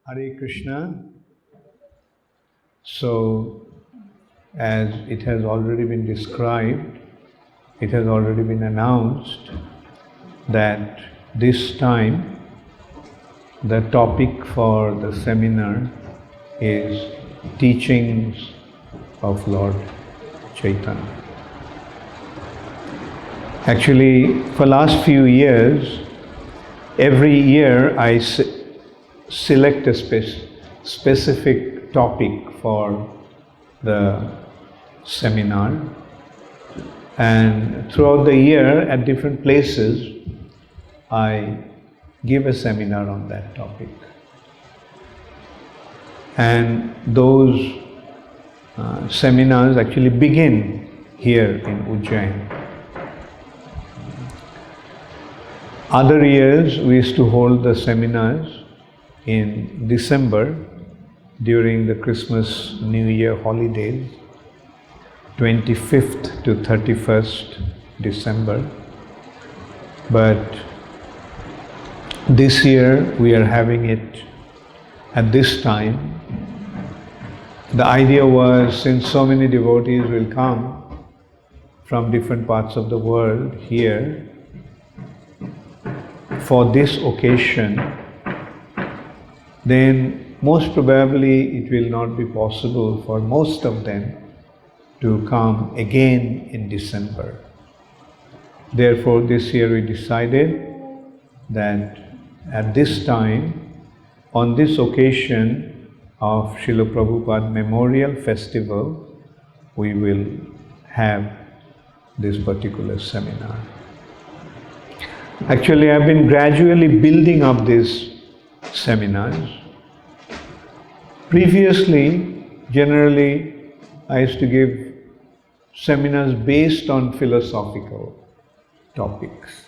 Hare Krishna. So, as it has already been described, it has already been announced that this time the topic for the seminar is teachings of Lord Chaitanya. Actually, for last few years, every year I select a specific topic for the seminar, and throughout the year at different places I give a seminar on that topic. And those seminars actually begin here in Ujjain. Other years we used to hold the seminars in December during the Christmas New Year holidays, 25th to 31st December. But this year we are having it at this time. The idea was, since so many devotees will come from different parts of the world here, for this occasion, then most probably it will not be possible for most of them to come again in December. Therefore, this year we decided that at this time, on this occasion of Srila Prabhupada Memorial Festival, we will have this particular seminar. Actually, I've been gradually building up these seminars. Previously, generally, I used to give seminars based on philosophical topics.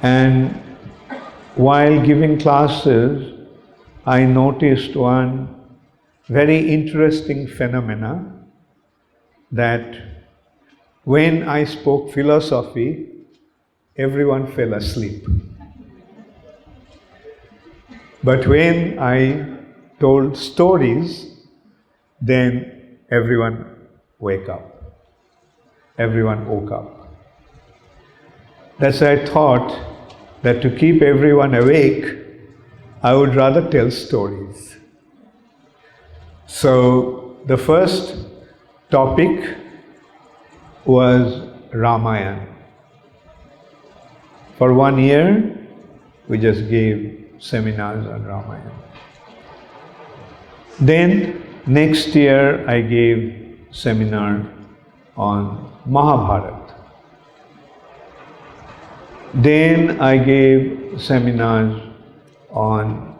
And while giving classes, I noticed one very interesting phenomena, that when I spoke philosophy, everyone fell asleep. But when I told stories, then everyone woke up. Everyone woke up. That's why I thought that to keep everyone awake, I would rather tell stories. So the first topic was Ramayana. For 1 year, we just gave seminars on Ramayana. Then next year, I gave seminar on Mahabharata. Then I gave seminars on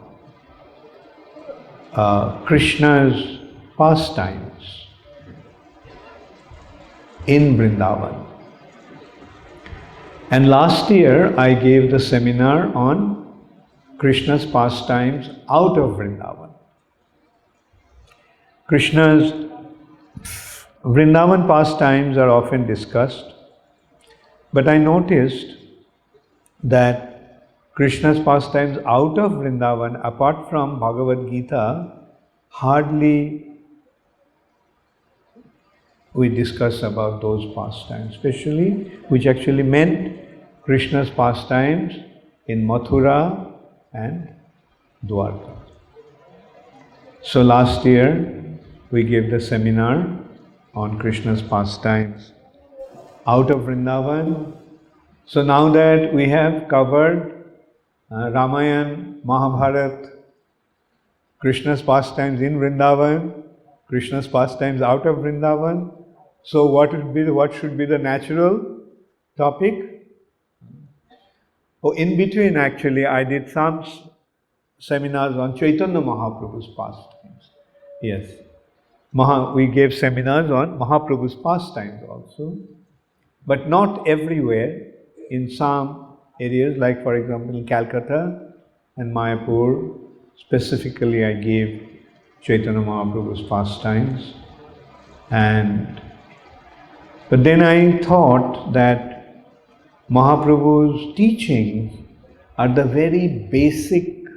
Krishna's pastimes in Vrindavan. And last year I gave the seminar on Krishna's pastimes out of Vrindavan. Krishna's Vrindavan pastimes are often discussed, but I noticed that Krishna's pastimes out of Vrindavan, apart from Bhagavad Gita, hardly we discuss about those pastimes, especially which actually meant Krishna's pastimes in Mathura and Dwarka. So last year we gave the seminar on Krishna's pastimes out of Vrindavan. So now that we have covered Ramayana, Mahabharata, Krishna's pastimes in Vrindavan, Krishna's pastimes out of Vrindavan, so what should be the natural topic? Oh, in between actually I did some seminars on Chaitanya Mahaprabhu's pastimes. Yes, we gave seminars on Mahaprabhu's pastimes also, but not everywhere. In some areas, like for example in Calcutta and Mayapur, specifically I gave Chaitanya Mahaprabhu's pastimes. But then I thought that Mahaprabhu's teachings are the very basic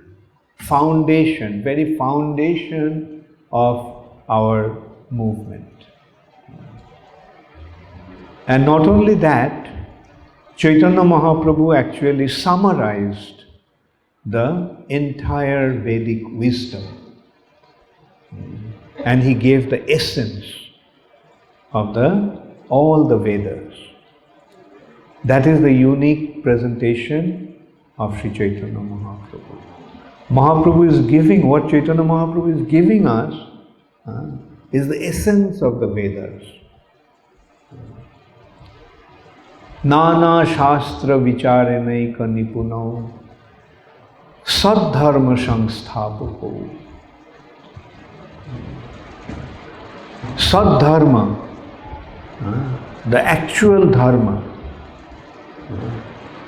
foundation, very foundation of our movement. And not only that, Chaitanya Mahaprabhu actually summarized the entire Vedic wisdom. And he gave the essence of all the Vedas. That is the unique presentation of Sri Chaitanya Mahaprabhu. Mahaprabhu is giving, what Chaitanya Mahaprabhu is giving us is the essence of the Vedas. Nana Shastra Vicharenaika Nipuno Sadharma Sangsthapapo. Sadharma, the actual dharma,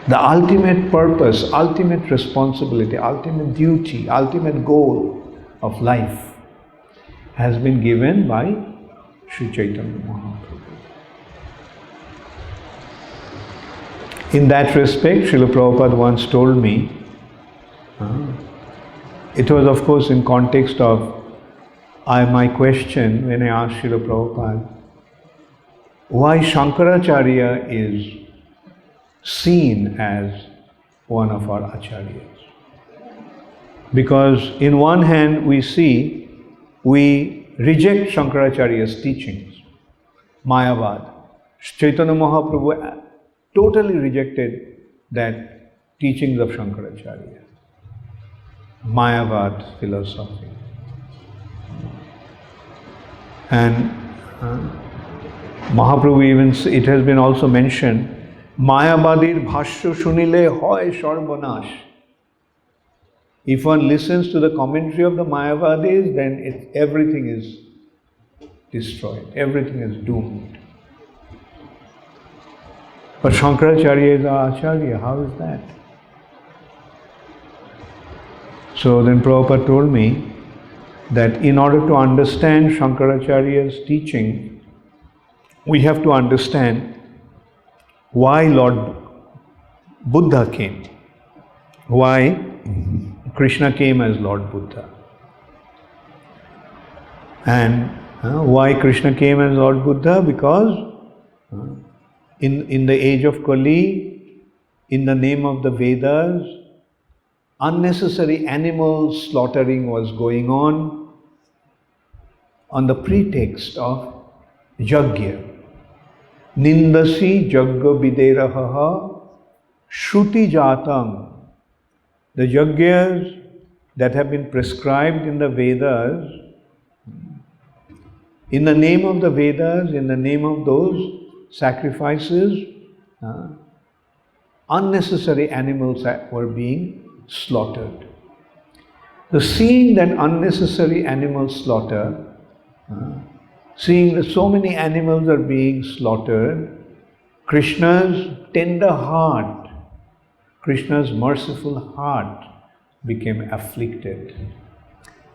the ultimate purpose, ultimate responsibility, ultimate duty, ultimate goal of life has been given by Sri Chaitanya Mahaprabhu. In that respect, Srila Prabhupada once told me, it was of course in context of my question when I asked Srila Prabhupada why Shankaracharya is seen as one of our acharyas. Because in one hand we reject Shankaracharya's teachings, Mayavad. Chaitanya Mahaprabhu totally rejected that teachings of Shankaracharya, Mayavad philosophy. And Mahaprabhu even, it has been also mentioned, Mayavadir bhashya shunile hoy sarvanash. If one listens to the commentary of the Mayavadis, then everything is destroyed, everything is doomed. But Shankaracharya is our Acharya, how is that? So then Prabhupada told me that in order to understand Shankaracharya's teaching, we have to understand why Lord Buddha came, why Krishna came as Lord Buddha. And why Krishna came as Lord Buddha? Because in the age of Kali, in the name of the Vedas, unnecessary animal slaughtering was going on the pretext of yajna. Nindasi yajna viderahaha shruti jatam. The yajnas that have been prescribed in the Vedas, in the name of the Vedas, in the name of those sacrifices, unnecessary animals were being slaughtered. So seeing that unnecessary animal slaughter, seeing that so many animals are being slaughtered, Krishna's tender heart, Krishna's merciful heart became afflicted.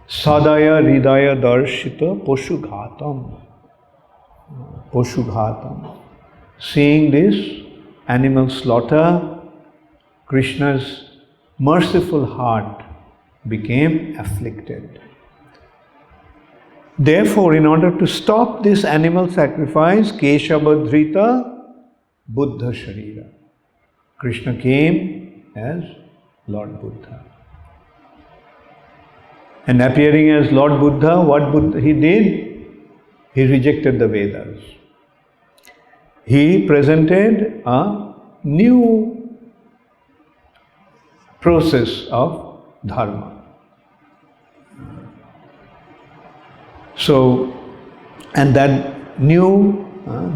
Sadaya hridaya darshita poshughatam. Poshughatam. Seeing this animal slaughter, Krishna's merciful heart became afflicted. Therefore, in order to stop this animal sacrifice, Keshavadhrita Buddha Sharira, Krishna came as Lord Buddha. And appearing as Lord Buddha, what Buddha he did? He rejected the Vedas. He presented a new process of dharma. So, and that new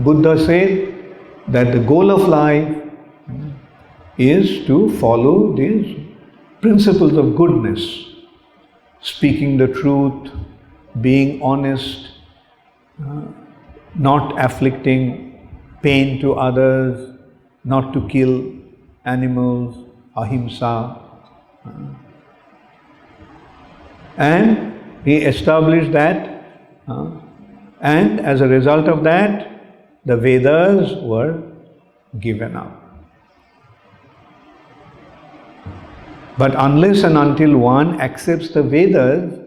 Buddha said that the goal of life is to follow these principles of goodness, speaking the truth, being honest, not afflicting pain to others, not to kill animals, ahimsa. And he established that, and as a result of that, the Vedas were given up. But unless and until one accepts the Vedas,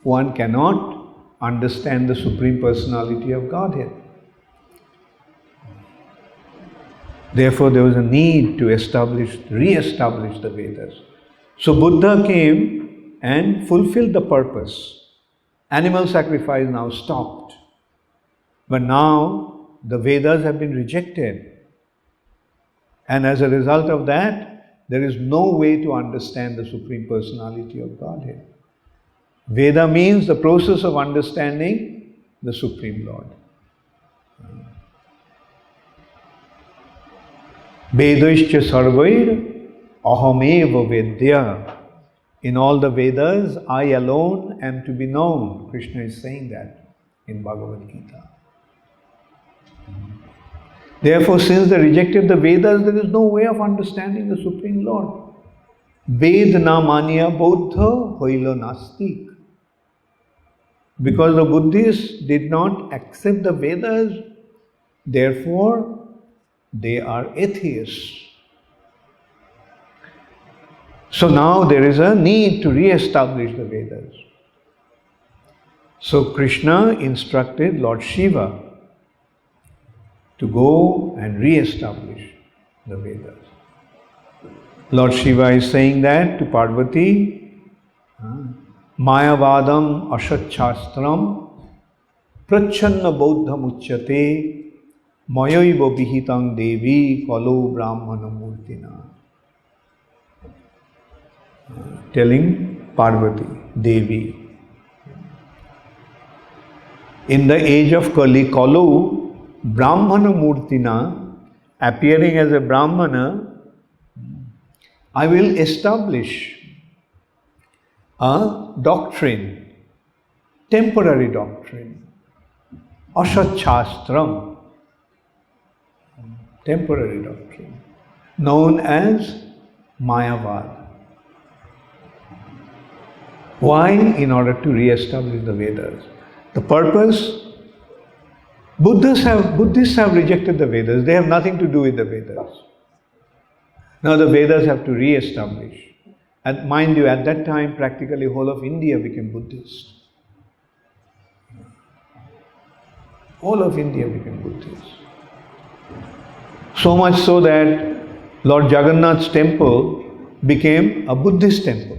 one cannot understand the Supreme Personality of Godhead. Therefore, there was a need to re-establish the Vedas. So Buddha came and fulfilled the purpose. Animal sacrifice now stopped. But now the Vedas have been rejected. And as a result of that, there is no way to understand the Supreme Personality of Godhead. Veda means the process of understanding the Supreme Lord. Vedaischa sarvair ahameva vedya. In all the Vedas, I alone am to be known. Krishna is saying that in Bhagavad Gita. Therefore, since they rejected the Vedas, there is no way of understanding the Supreme Lord. Ved na manya bodha hoilo nastik. Because the Buddhists did not accept the Vedas, therefore they are atheists. So now there is a need to re-establish the Vedas. So Krishna instructed Lord Shiva to go and re-establish the Vedas. Lord Shiva is saying that to Parvati, Mayavadam ashatchastram prachanna bodham uchyate mayaiva vihitang devi kalo brahmana murtina. Telling Parvati, Devi. In the age of Kali, Kalu, Brahmana Murtina, appearing as a Brahmana, I will establish a doctrine, temporary doctrine, Asatshastram, temporary doctrine, known as Mayavad. Why? In order to re-establish the Vedas. The purpose, Buddhists have rejected the Vedas. They have nothing to do with the Vedas. Now the Vedas have to re-establish. And mind you, at that time, practically whole of India became Buddhist. Whole of India became Buddhist. So much so that Lord Jagannath's temple became a Buddhist temple.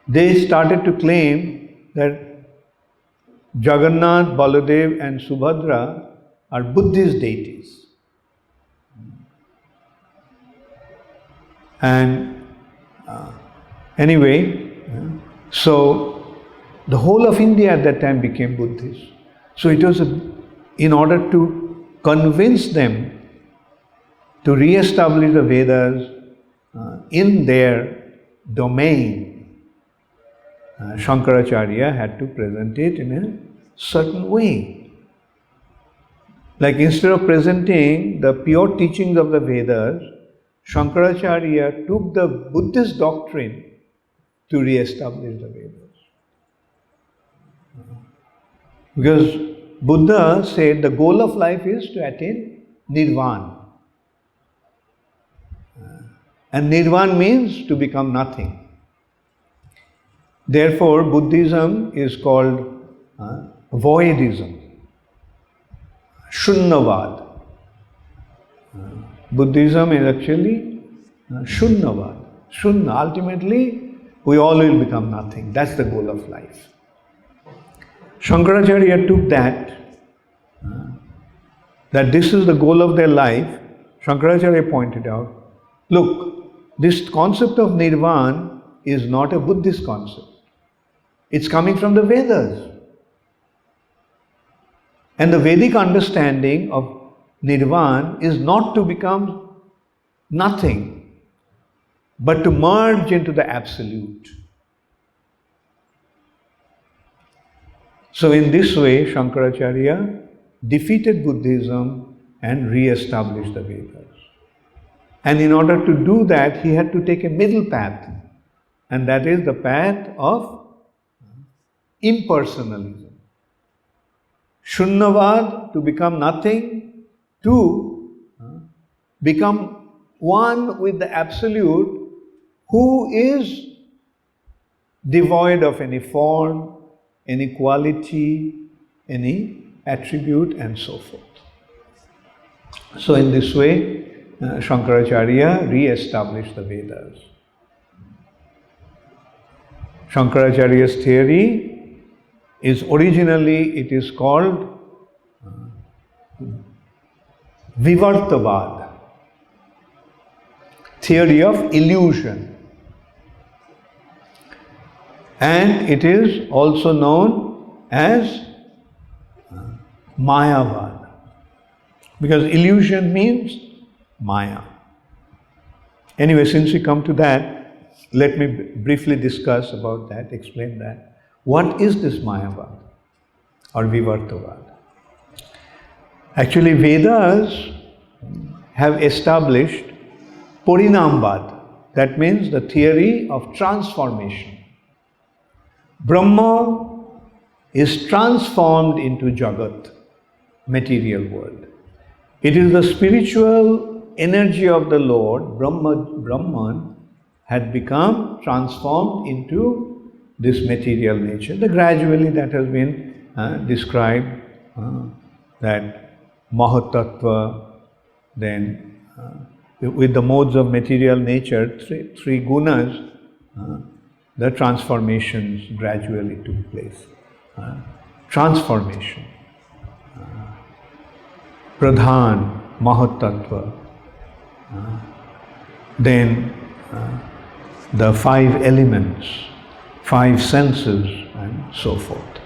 They started to claim that Jagannath, Baladev and Subhadra are Buddhist deities. And anyway, so the whole of India at that time became Buddhist. So it was in order to convince them to re-establish the Vedas in their domain, Shankaracharya had to present it in a certain way. Like instead of presenting the pure teachings of the Vedas, Shankaracharya took the Buddhist doctrine to re-establish the Vedas. Because Buddha said the goal of life is to attain Nirvana. And Nirvana means to become nothing. Therefore, Buddhism is called voidism, Shunyavad. Buddhism is actually Shunyavad. Shunya, ultimately, we all will become nothing. That's the goal of life. Shankaracharya took that this is the goal of their life. Shankaracharya pointed out, look, this concept of Nirvana is not a Buddhist concept. It's coming from the Vedas. And the Vedic understanding of Nirvana is not to become nothing, but to merge into the Absolute. So in this way, Shankaracharya defeated Buddhism and re-established the Vedas. And in order to do that, he had to take a middle path. And that is the path of impersonalism. Shunyavad, to become nothing, to become one with the Absolute who is devoid of any form, any quality, any attribute, and so forth. So in this way, Shankaracharya re-established the Vedas. Shankaracharya's theory is originally, it is called Vivartavad, theory of illusion. And it is also known as Mayavad, because illusion means Maya. Anyway, since we come to that, let me briefly discuss about that, explain that. What is this Mayavad or Vivartavad? Actually, Vedas have established Parinamvad, that means the theory of transformation. Brahma is transformed into Jagat, material world. It is the spiritual energy of the Lord, Brahman, had become transformed into this material nature. Gradually that has been described, that Mahatattva, then with the modes of material nature, three gunas, the transformations gradually took place. Transformation. Pradhan, Mahatattva, then the five elements, five senses, and so forth.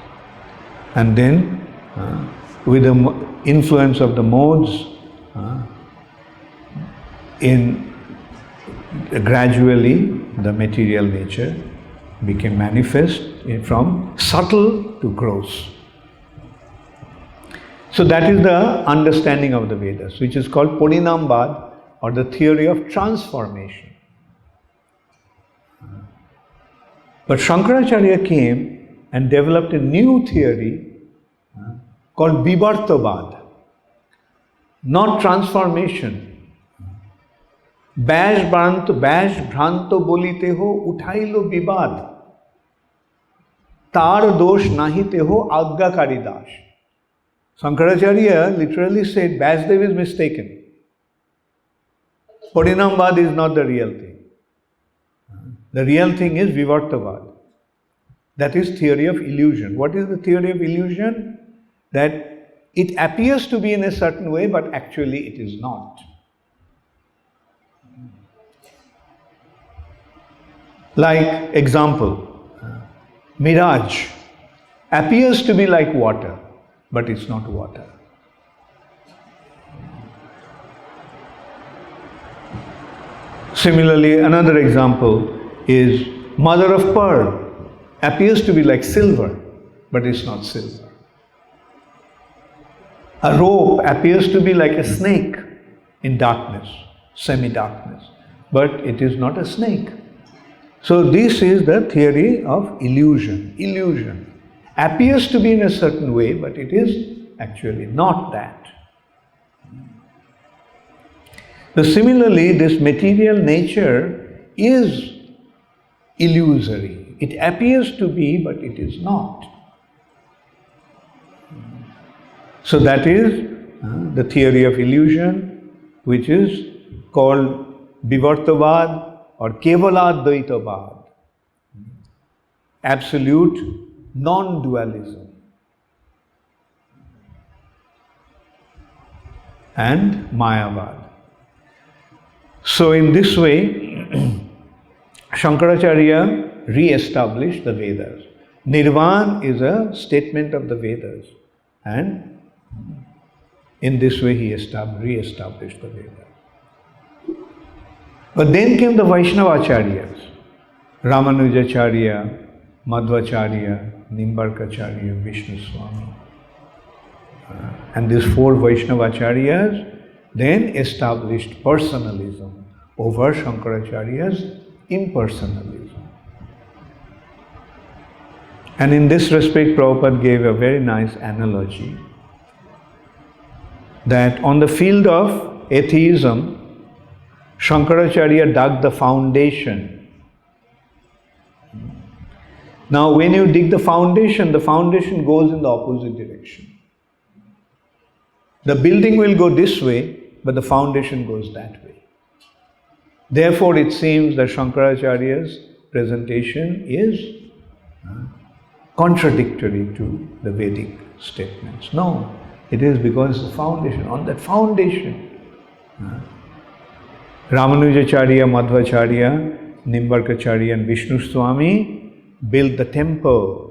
And then with the influence of the modes, gradually the material nature became manifest from subtle to gross. So that is the understanding of the Vedas, which is called Parinamvad, or the theory of transformation. But Shankaracharya came and developed a new theory called Vivartavad, not transformation. Bash Bhranto bolite ho uthailo vibad, tar dosh nahite ho agyakari dash. Shankaracharya literally said Vasudev is mistaken. Parinamvad is not the real thing. The real thing is Vivartavad. That is theory of illusion. What is the theory of illusion? That it appears to be in a certain way, but actually it is not. Like example, mirage appears to be like water, but it's not water. Similarly, another example is mother of pearl appears to be like silver, but it's not silver. A rope appears to be like a snake in darkness, semi-darkness, but it is not a snake. So this is the theory of illusion. Illusion appears to be in a certain way, but it is actually not that. So similarly, this material nature is illusory. It appears to be, but it is not. So that is the theory of illusion, which is called Vivartavad or Kevaladvaitavad, absolute non-dualism. And Mayavad. So in this way, Shankaracharya re-established the Vedas. Nirvan is a statement of the Vedas, and in this way he re-established the Vedas. But then came the Vaishnavacharyas, Ramanujacharya, Madhvacharya, Nimbarkacharya, Vishnu Swami. And these four Vaishnavacharyas then established personalism over Shankaracharya's impersonalism. And in this respect, Prabhupada gave a very nice analogy that on the field of atheism, Shankaracharya dug the foundation Now when you dig the foundation goes in the opposite direction. The building will go this way, but the foundation goes that way. Therefore, it seems that Shankaracharya's presentation is contradictory to the Vedic statements. No, it is because the foundation, on that foundation, Ramanujacharya, Madhvacharya, Nimbarkacharya and Vishnu Swami built the temple.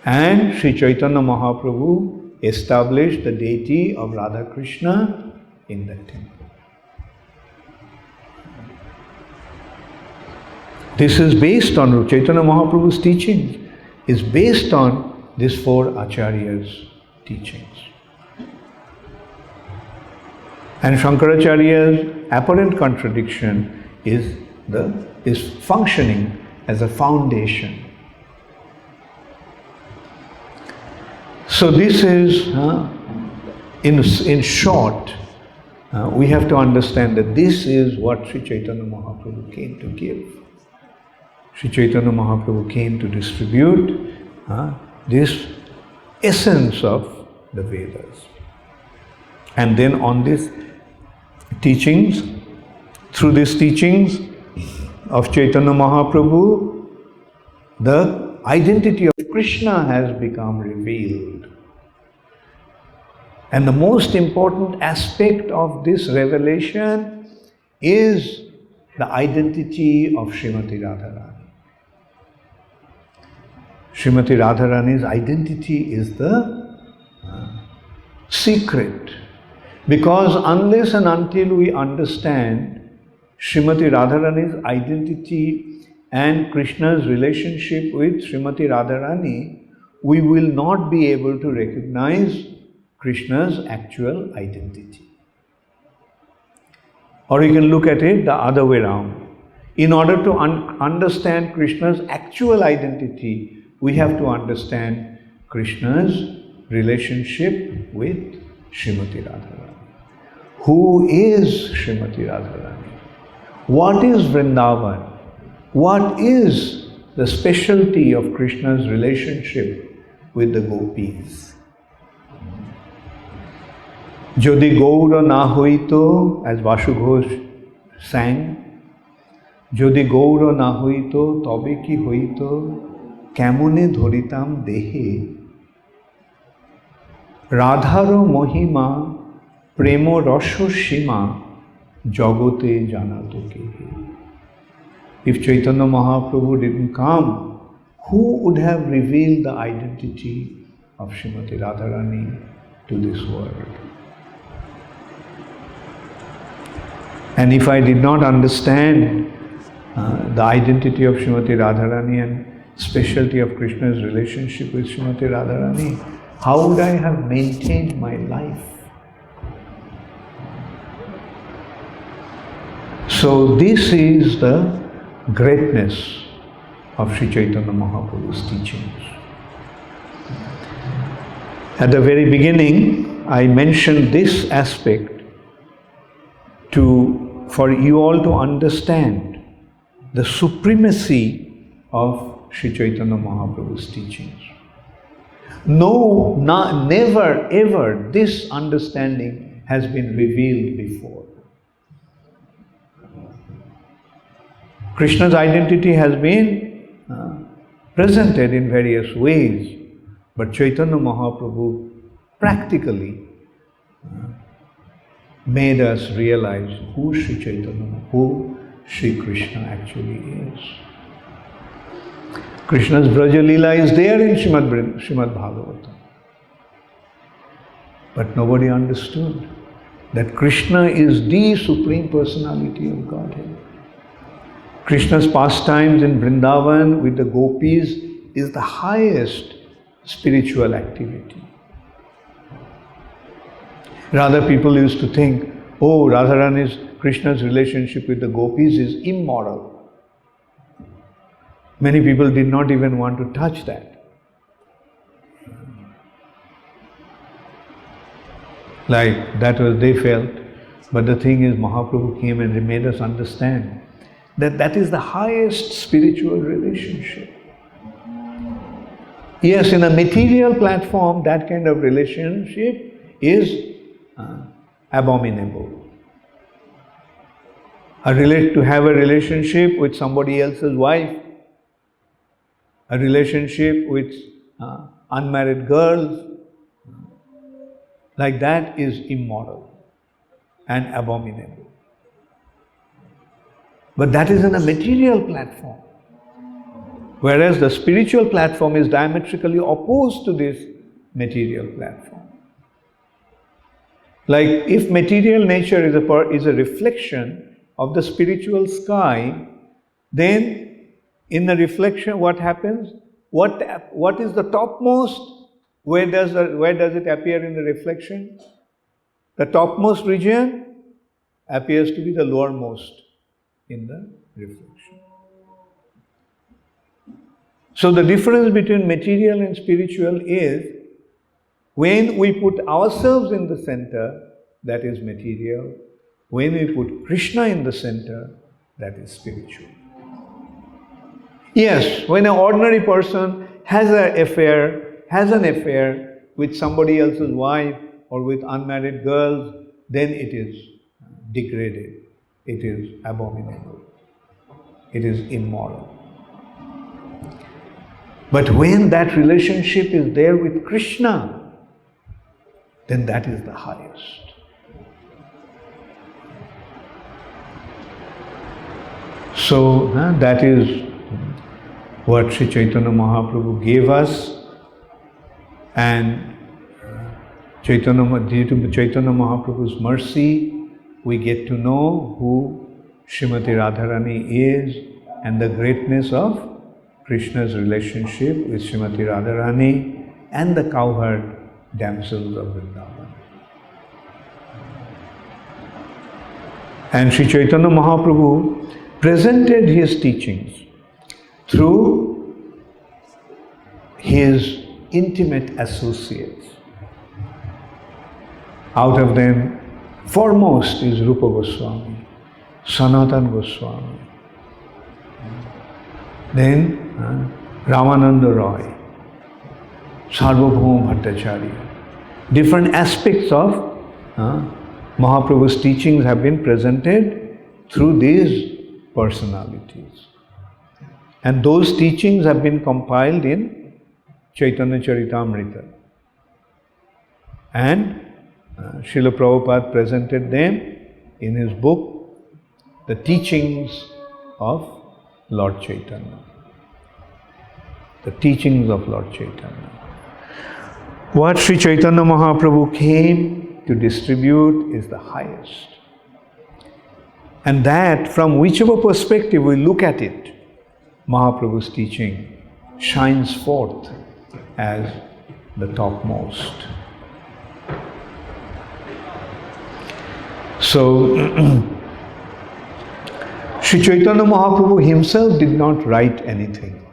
And Sri Chaitanya Mahaprabhu established the deity of Radha Krishna in that temple. This is based on Chaitanya Mahaprabhu's teaching, is based on these four acharyas' teachings. And Shankaracharya's apparent contradiction is functioning as a foundation. So this is, in short, we have to understand that this is what Sri Chaitanya Mahaprabhu came to give. Sri Chaitanya Mahaprabhu came to distribute this essence of the Vedas. And then on these teachings, through these teachings of Chaitanya Mahaprabhu, the identity of Krishna has become revealed. And the most important aspect of this revelation is the identity of Srimati Radharani. Srimati Radharani's identity is the secret. Because unless and until we understand Srimati Radharani's identity and Krishna's relationship with Srimati Radharani, we will not be able to recognize Krishna's actual identity. Or you can look at it the other way around. In order to understand Krishna's actual identity, we have to understand Krishna's relationship with Srimati Radharani. Who is Srimati Radharani? What is Vrindavan? What is the specialty of Krishna's relationship with the gopis? Jodi Gaura na hoito, as Vasu Ghosh sang, Jodi Gaura na hoito, tobe ki hoito, kemone dhoritam dehe, Radharo mohima, premo rasho shima, jagote janato kehe. If Chaitanya Mahaprabhu didn't come, who would have revealed the identity of Srimati Radharani to this world? And if I did not understand the identity of Srimati Radharani and specialty of Krishna's relationship with Srimati Radharani, how would I have maintained my life? So this is the greatness of Sri Chaitanya Mahaprabhu's teachings. At the very beginning, I mentioned this aspect for you all to understand the supremacy of Sri Chaitanya Mahaprabhu's teachings. Never ever this understanding has been revealed before. Krishna's identity has been presented in various ways, but Chaitanya Mahaprabhu practically made us realize who Sri Chaitanya, who Sri Krishna actually is. Krishna's Braja Leela is there in Srimad Bhagavatam. But nobody understood that Krishna is the Supreme Personality of Godhead. Krishna's pastimes in Vrindavan with the gopis is the highest spiritual activity. Rather, people used to think, oh, Radharani's, Krishna's relationship with the gopis is immoral. Many people did not even want to touch that. Like that was they felt. But the thing is, Mahaprabhu came and made us understand that is the highest spiritual relationship. Yes, in a material platform, that kind of relationship is abominable. To have a relationship with somebody else's wife, a relationship with unmarried girls, like that is immoral and abominable. But that is in a material platform. Whereas the spiritual platform is diametrically opposed to this material platform. Like if material nature is a reflection of the spiritual sky, then in the reflection what happens? What is the topmost? Where does it appear in the reflection? The topmost region appears to be the lowermost in the reflection. So the difference between material and spiritual is when we put ourselves in the center, that is material. When we put Krishna in the center, that is spiritual. Yes, when an ordinary person has an affair with somebody else's wife or with unmarried girls, then it is degraded, it is abominable, it is immoral. But when that relationship is there with Krishna, then that is the highest. So that is what Sri Chaitanya Mahaprabhu gave us, and due to Chaitanya Mahaprabhu's mercy, we get to know who Srimati Radharani is and the greatness of Krishna's relationship with Srimati Radharani and the cowherd damsels of Vrindavan. And Sri Chaitanya Mahaprabhu presented his teachings through his intimate associates. Out of them, foremost is Rupa Goswami, Sanatana Goswami, then Ramananda Roy, Sarvabhauma Bhattacharya. Different aspects of Mahaprabhu's teachings have been presented through these personalities. And those teachings have been compiled in Chaitanya Charitamrita. And Srila Prabhupada presented them in his book, The Teachings of Lord Chaitanya. The Teachings of Lord Chaitanya. What Sri Chaitanya Mahaprabhu came to distribute is the highest. And that, from whichever perspective we look at it, Mahaprabhu's teaching shines forth as the topmost. So, Sri Chaitanya Mahaprabhu himself did not write anything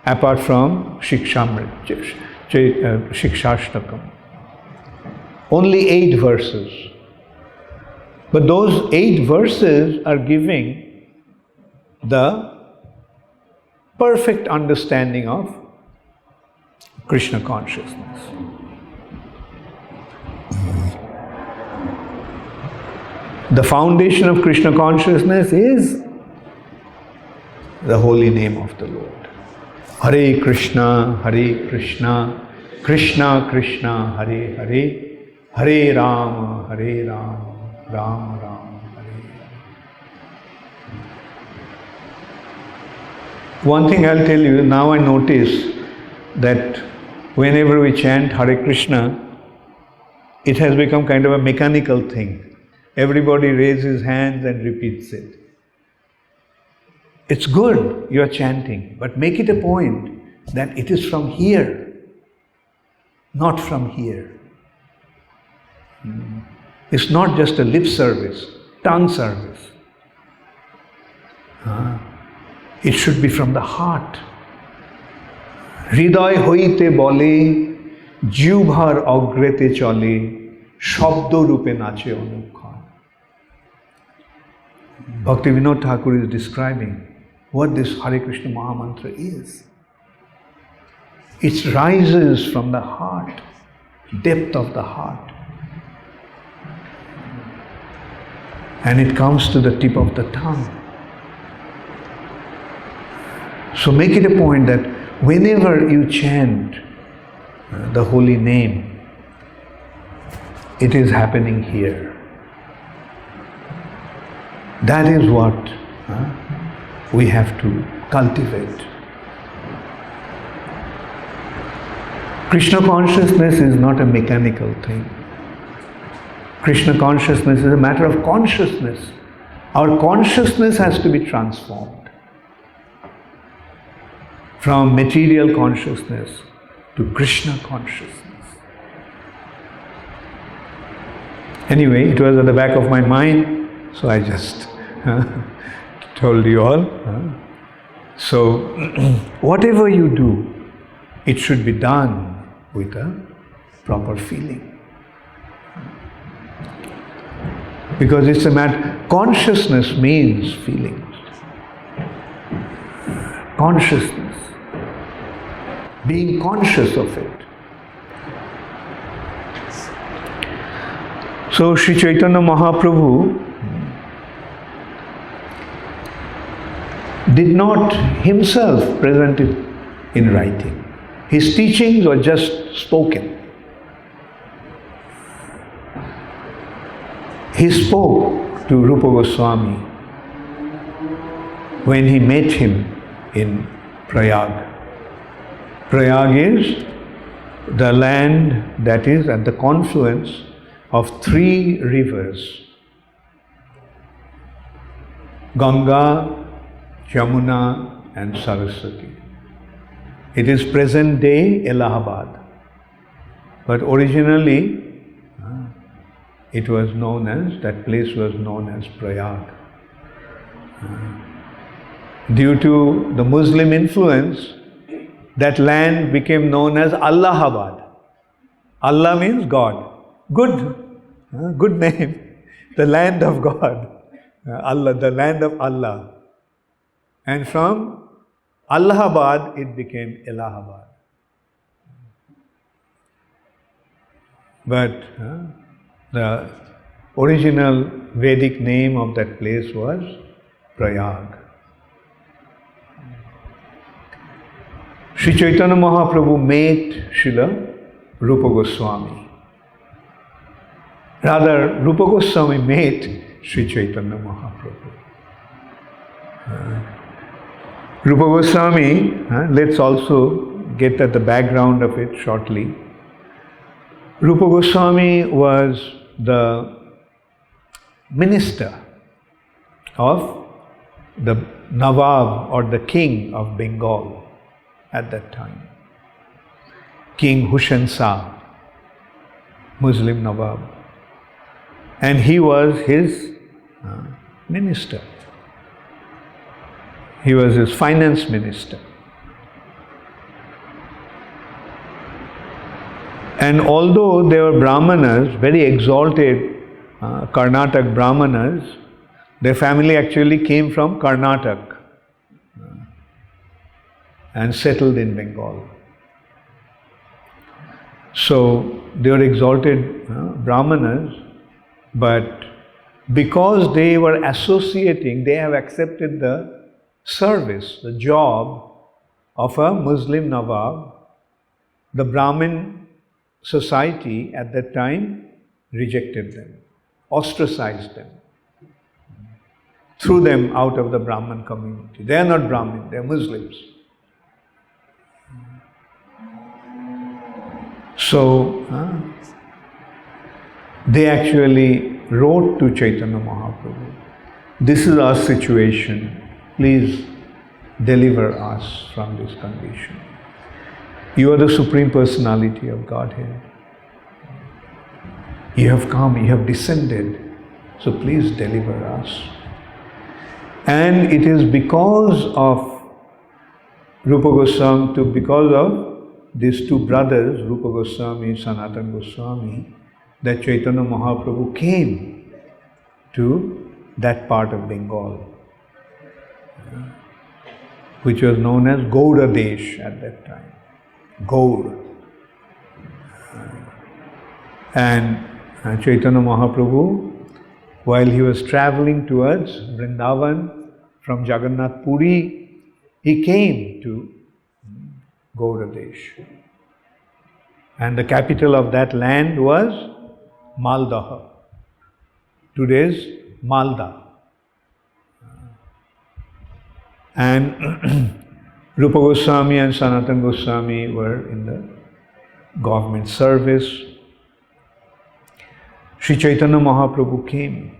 apart from Shikshashtakam. Only 8 verses. But those 8 verses are giving the perfect understanding of Krishna consciousness. The foundation of Krishna consciousness is the holy name of the Lord. Hare Krishna, Krishna Krishna, Hare Hare, Hare Rama, Rama Rama, Hare Hare. One thing I'll tell you, now I notice that whenever we chant Hare Krishna, it has become kind of a mechanical thing. Everybody raises hands and repeats it. It's good, you are chanting, but make it a point that it is from here, not from here. It's not just a lip service, tongue service. It should be from the heart. হৃদয় হইতে বলে জিহ্বার অগ্রেতে চলে শব্দ রূপে নাচে অনুক্ষণ. Bhaktivinoda Thakur is describing what this Hare Krishna Mahamantra is. It rises from the heart, depth of the heart. And it comes to the tip of the tongue. So make it a point that whenever you chant the holy name, it is happening here. That is what we have to cultivate. Krishna consciousness is not a mechanical thing. Krishna consciousness is a matter of consciousness. Our consciousness has to be transformed from material consciousness to Krishna consciousness. Anyway, it was at the back of my mind, so I just told you all. So, whatever you do, it should be done with a proper feeling. Because it's a matter, consciousness means feelings. Consciousness. Being conscious of it. So Sri Chaitanya Mahaprabhu did not himself present it in writing. His teachings were just spoken. He spoke to Rupa Goswami when he met him in Prayag. Prayag is the land that is at the confluence of 3 rivers: Ganga, Yamuna and Saraswati. It is present day Allahabad, but originally it was known as, that place was known as Prayag. Due to the Muslim influence, that land became known as Allahabad. Allah means God. Good name. The land of God. Allah, the land of Allah. And from Allahabad, it became Allahabad. But the original Vedic name of that place was Prayag. Sri Chaitanya Mahaprabhu met Srila Rupa Goswami. Rather, Rupa Goswami met Sri Chaitanya Mahaprabhu. Rupa Goswami, let's also get at the background of it shortly. Rupa Goswami was the minister of the Nawab or the king of Bengal at that time. King Hussain Shah, Muslim Nawab. And he was his minister. He was his finance minister. And although they were Brahmanas, very exalted Karnataka Brahmanas, their family actually came from Karnataka and settled in Bengal. So they were exalted Brahmanas, but because they were associating, they have accepted the service, the job of a Muslim Nawab. The Brahmin society at that time rejected them, ostracized them, threw them out of the Brahmin community. They are not Brahmin, they are Muslims. So, they actually wrote to Chaitanya Mahaprabhu, "This is our situation, please deliver us from this condition. You are the Supreme Personality of Godhead. You have come, you have descended, so please deliver us." And it is because of Rupa Goswami, because of these two brothers, Rupa Goswami, Sanatana Goswami, that Chaitanya Mahaprabhu came to that part of Bengal, which was known as Gowda Desh at that time. Gaur. And Chaitanya Mahaprabhu, while he was traveling towards Vrindavan from Jagannath Puri, he came to Gowda Desh. And the capital of that land was Maldah. Today's Malda. And Rupa Goswami and Sanatana Goswami were in the government service. Sri Chaitanya Mahaprabhu came,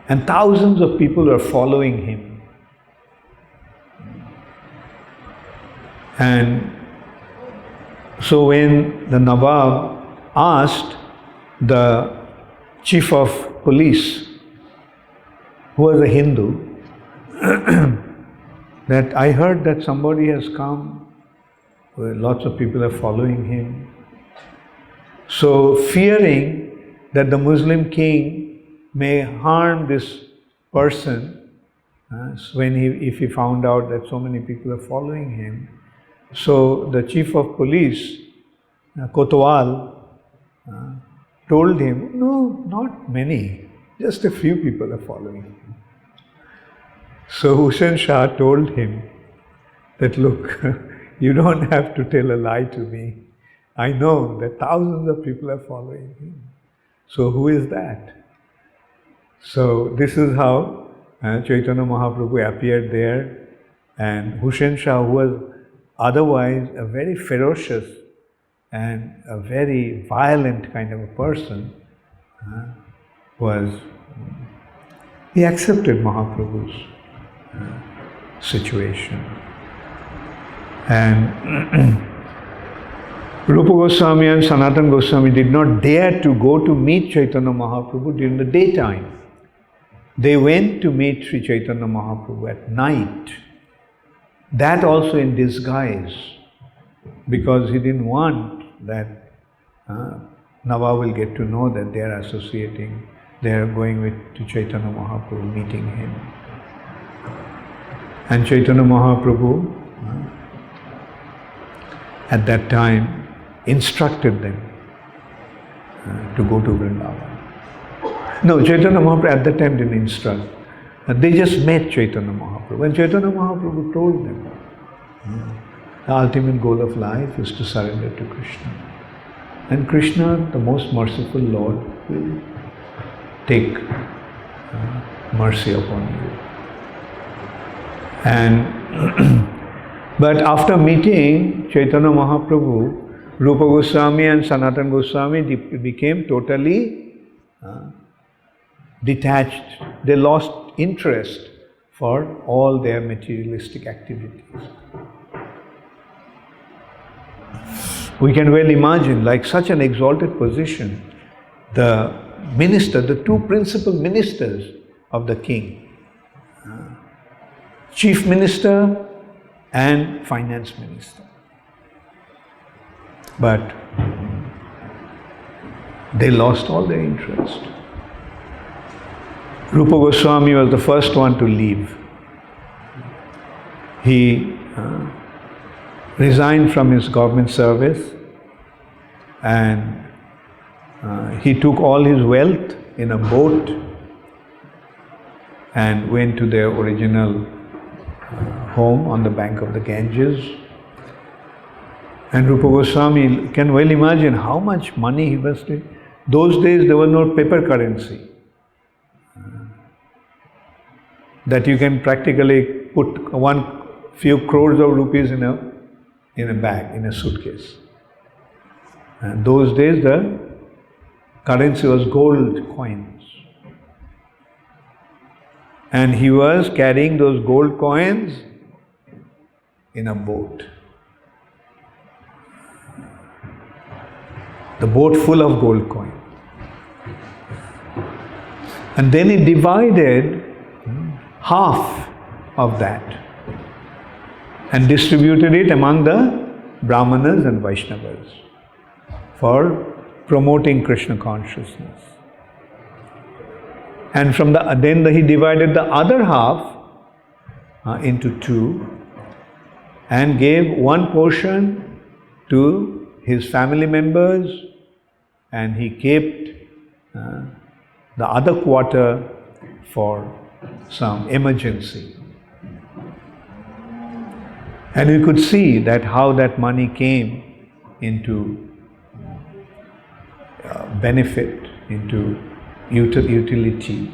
and thousands of people are following him. And so when the Nawab asked the chief of police, who was a Hindu, that I heard that somebody has come, lots of people are following him. So fearing that the Muslim king may harm this person, if he found out that so many people are following him, so the chief of police, Kotwal, told him, no, not many, just a few people are following him. So Hussain Shah told him that, look, you don't have to tell a lie to me. I know that thousands of people are following him. So who is that? So this is how Chaitanya Mahaprabhu appeared there, and Hussain Shah, who was otherwise a very ferocious and a very violent kind of a person, he accepted Mahaprabhu's situation. And Rupa Goswami and Sanatana Goswami did not dare to go to meet Chaitanya Mahaprabhu during the daytime. They went to meet Sri Chaitanya Mahaprabhu at night. That also in disguise, because he didn't want that Nawab will get to know that they are associating, they are going to Chaitanya Mahaprabhu, meeting him. And Chaitanya Mahaprabhu at that time instructed them to go to Vrindavan. No, Chaitanya Mahaprabhu at that time didn't instruct. They just met Chaitanya Mahaprabhu. And Chaitanya Mahaprabhu told them, the ultimate goal of life is to surrender to Krishna. And Krishna, the most merciful Lord, will take mercy upon you. And but after meeting Chaitanya Mahaprabhu, Rupa Goswami and Sanatana Goswami became totally detached. They lost interest for all their materialistic activities. We can well imagine, like such an exalted position, the minister, the two principal ministers of the king, chief minister and finance minister. But they lost all their interest. Rupa Goswami was the first one to leave. He resigned from his government service, and he took all his wealth in a boat and went to their original home on the bank of the Ganges. And Rupa Goswami can well imagine how much money he was taking. Those days there was no paper currency that you can practically put one few crores of rupees in a bag, in a suitcase. And those days the currency was gold coins. And he was carrying those gold coins in a boat. The boat full of gold coins. And then he divided half of that and distributed it among the Brahmanas and Vaishnavas for promoting Krishna consciousness. And he divided the other half into two and gave one portion to his family members, and he kept the other quarter for some emergency. And we could see that how that money came into benefit, into utility.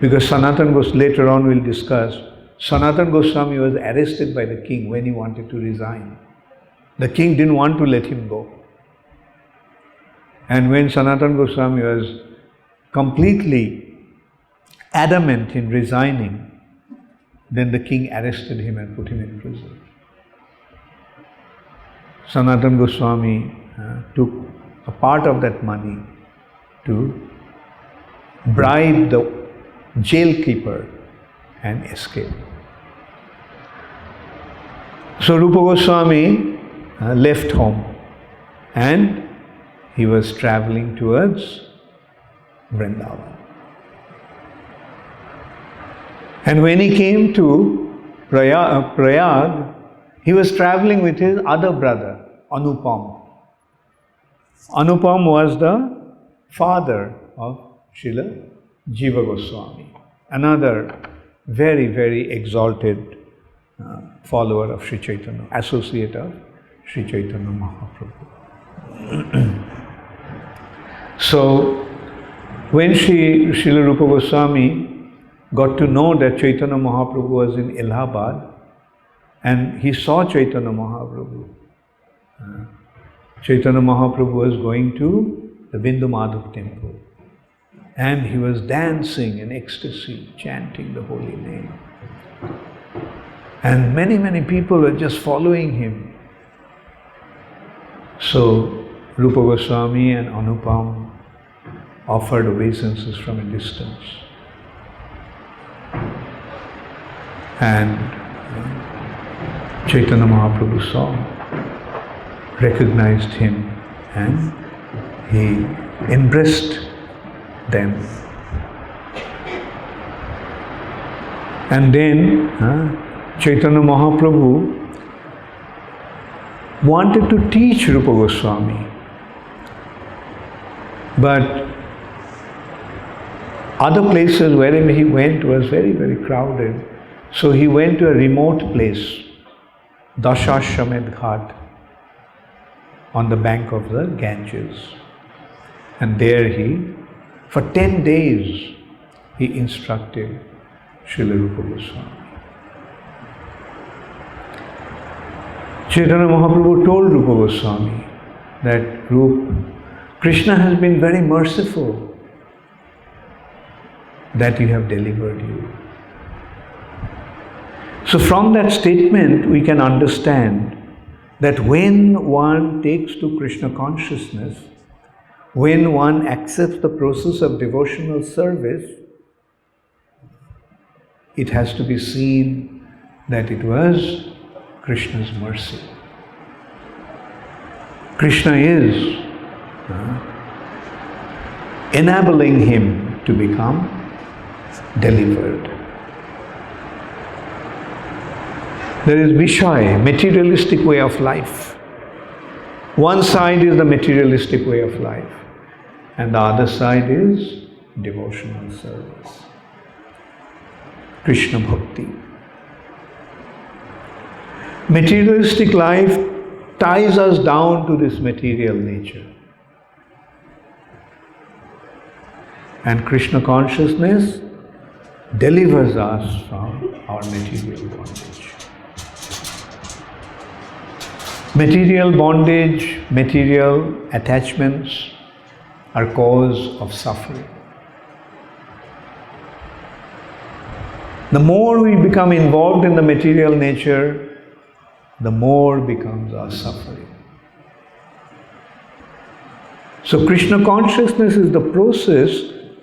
Because Sanatana Goswami, later on we'll discuss, Sanatana Goswami was arrested by the king when he wanted to resign. The king didn't want to let him go. And when Sanatana Goswami was completely adamant in resigning, then the king arrested him and put him in prison. Sanatana Goswami took a part of that money to bribe the jailkeeper and escape. So Rupa Goswami left home and he was traveling towards Vrindavan. And when he came to Prayag, he was traveling with his other brother, Anupam. Anupam was the father of Srila Jiva Goswami, another very, very exalted follower of Sri Chaitanya, associate of Sri Chaitanya Mahaprabhu. So, when Srila Rupa Goswami got to know that Chaitanya Mahaprabhu was in Allahabad, and he saw Chaitanya Mahaprabhu. Chaitanya Mahaprabhu was going to the Bindu Madhav temple, and he was dancing in ecstasy, chanting the holy name. And many, many people were just following him. So Rupa Goswami and Anupam offered obeisances from a distance. And Chaitanya Mahaprabhu saw, recognized him, and he embraced them. And then Chaitanya Mahaprabhu wanted to teach Rupa Goswami, but other places wherever he went was very, very crowded. So he went to a remote place, Dashashwamed Ghat, on the bank of the Ganges. And there for 10 days, he instructed Srila Rupa Goswami. Chaitanya Mahaprabhu told Rupa Goswami that Krishna has been very merciful that you have delivered you. So from that statement we can understand that when one takes to Krishna consciousness, when one accepts the process of devotional service, it has to be seen that it was Krishna's mercy. Krishna is enabling him to become delivered. There is Vishaya, materialistic way of life. One side is the materialistic way of life, and the other side is devotional service, Krishna Bhakti. Materialistic life ties us down to this material nature. And Krishna consciousness delivers us from our material bondage. Material bondage, material attachments are cause of suffering. The more we become involved in the material nature, the more becomes our suffering. So Krishna consciousness is the process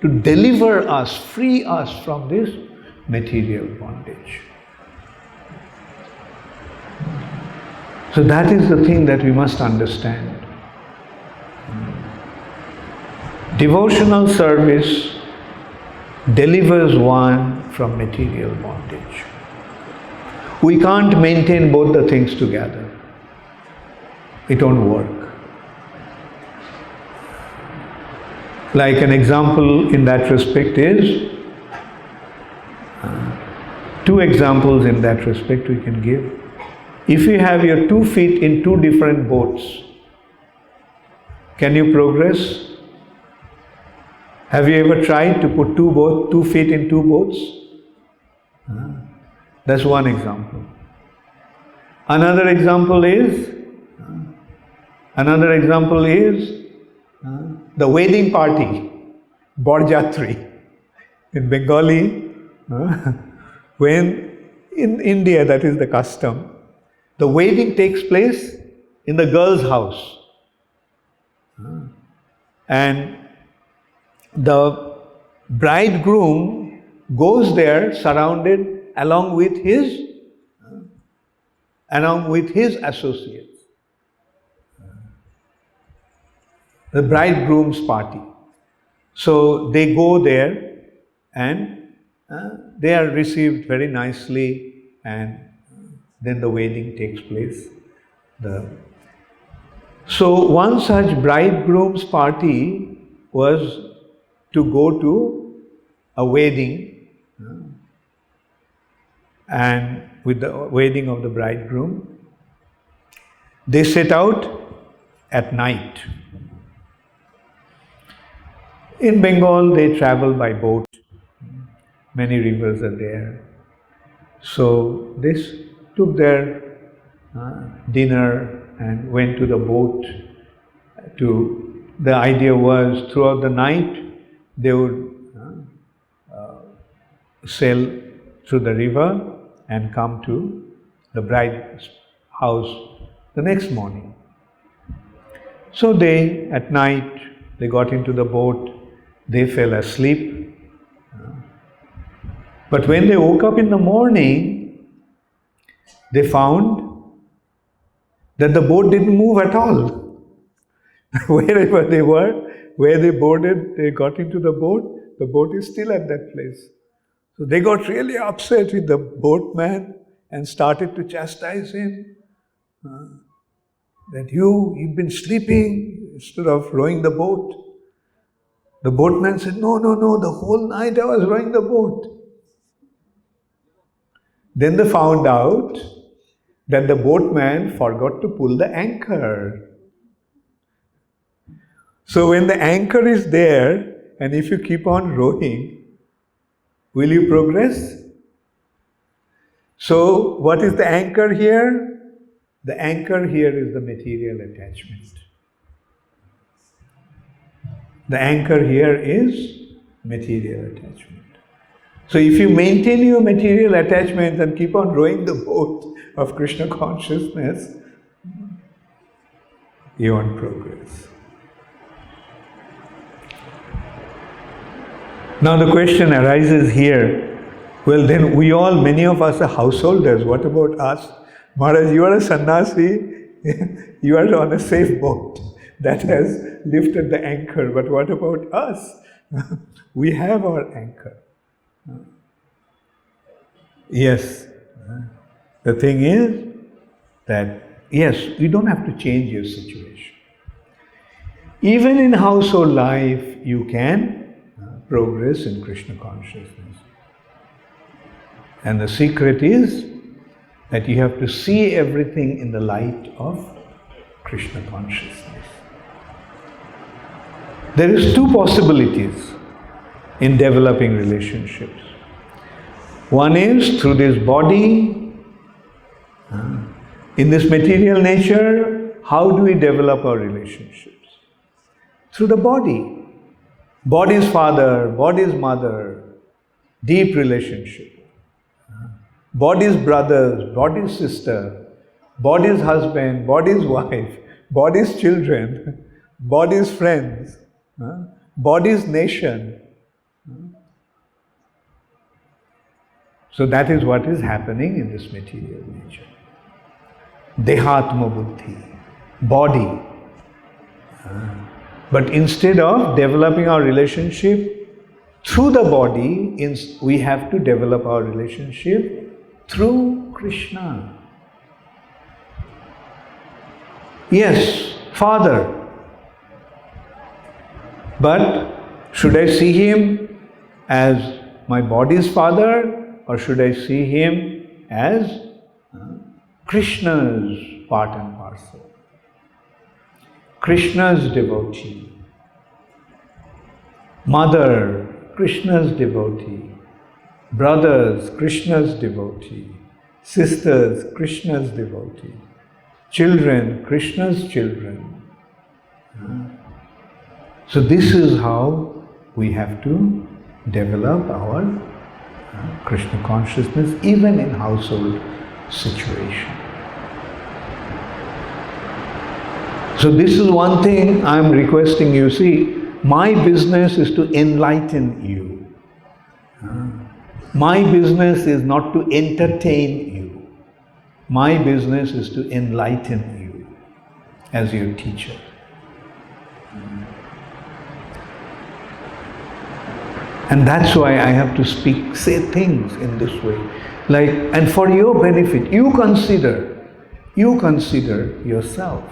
to deliver us, free us from this material bondage. So that is the thing that we must understand. Devotional service delivers one from material bondage. We can't maintain both the things together. It won't work. Like an example in that respect is, two examples in that respect we can give. If you have your 2 feet in 2 different boats, can you progress? Have you ever tried to put 2 feet in 2 boats? That's one example. Another example is the wedding party, Barjatri. In Bengali, when in India that is the custom, the wedding takes place in the girl's house. And the bridegroom goes there surrounded along with his associates. The bridegroom's party. So they go there and they are received very nicely, and then the wedding takes place. So one such bridegroom's party was to go to a wedding, and with the wedding of the bridegroom, they set out at night. In Bengal, they travel by boat. Many rivers are there. So they took their dinner and went to the boat. The idea was throughout the night they would sail through the river and come to the bride's house the next morning. So at night, they got into the boat, they fell asleep. But when they woke up in the morning, they found that the boat didn't move at all. Wherever they were, where they boarded, they got into the boat is still at that place. So they got really upset with the boatman and started to chastise him. That you've been sleeping instead of rowing the boat. The boatman said, no, the whole night I was rowing the boat. Then they found out that the boatman forgot to pull the anchor. So when the anchor is there, and if you keep on rowing, will you progress? So what is the anchor here? The anchor here is the material attachment. The anchor here is material attachment. So if you maintain your material attachment and keep on rowing the boat of Krishna consciousness, you won't progress. Now the question arises here, well then many of us are householders, what about us? Maharaj, you are a sannyasi, you are on a safe boat that has lifted the anchor, but what about us? We have our anchor. Yes, the thing is that, yes, you don't have to change your situation. Even in household life, you can progress in Krishna consciousness. And the secret is that you have to see everything in the light of Krishna consciousness. There is 2 possibilities in developing relationships. One is through this body. In this material nature, how do we develop our relationships? Through the body. Body's father, body's mother, deep relationship. Body's brothers, body's sister, body's husband, body's wife, body's children, body's friends, body's nation. So that is what is happening in this material nature. Dehatma buddhi, body. But instead of developing our relationship through the body, we have to develop our relationship through Krishna. Yes, Father. But should I see him as my body's father, or should I see him as Krishna's part and parcel? Krishna's devotee. Mother, Krishna's devotee. Brothers, Krishna's devotee. Sisters, Krishna's devotee. Children, Krishna's children. So this is how we have to develop our Krishna consciousness even in household situation. So this is one thing I am requesting you. See, my business is to enlighten you. My business is not to entertain you. My business is to enlighten you as your teacher. And that's why I have to say things in this way. Like, and for your benefit, you consider yourself.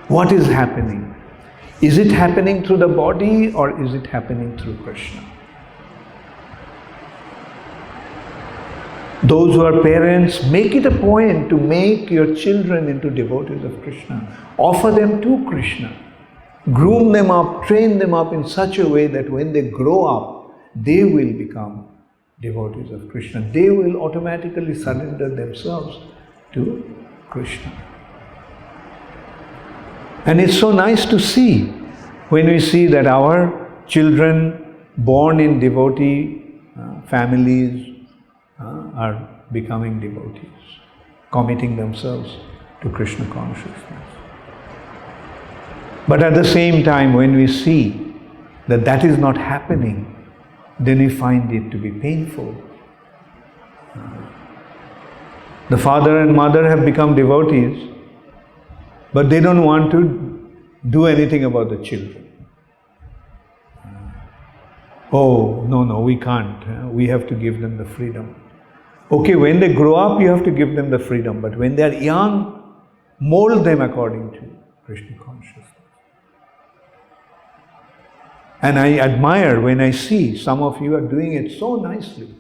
What is happening? Is it happening through the body or is it happening through Krishna? Those who are parents, make it a point to make your children into devotees of Krishna. Offer them to Krishna. Groom them up, train them up in such a way that when they grow up, they will become devotees of Krishna. They will automatically surrender themselves to Krishna. And it's so nice to see when we see that our children born in devotee families are becoming devotees, committing themselves to Krishna consciousness. But at the same time, when we see that that is not happening, then we find it to be painful. The father and mother have become devotees, but they don't want to do anything about the children. Oh, no, we can't. We have to give them the freedom. Okay, when they grow up, you have to give them the freedom, but when they are young, mold them according to Krishna consciousness. And I admire when I see some of you are doing it so nicely,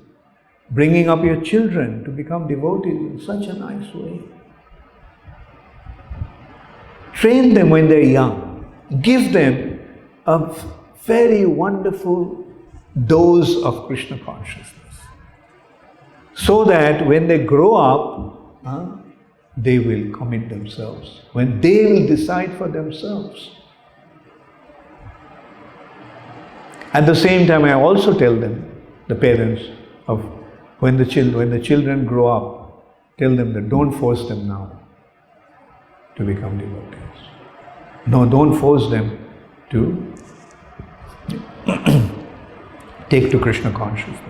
bringing up your children to become devotees in such a nice way. Train them when they're young. Give them a very wonderful dose of Krishna consciousness. So that when they grow up, they will commit themselves. When they will decide for themselves. At the same time, I also tell them, the parents, of when the children grow up, tell them that don't force them now to become devotees. No, don't force them to take to Krishna consciousness.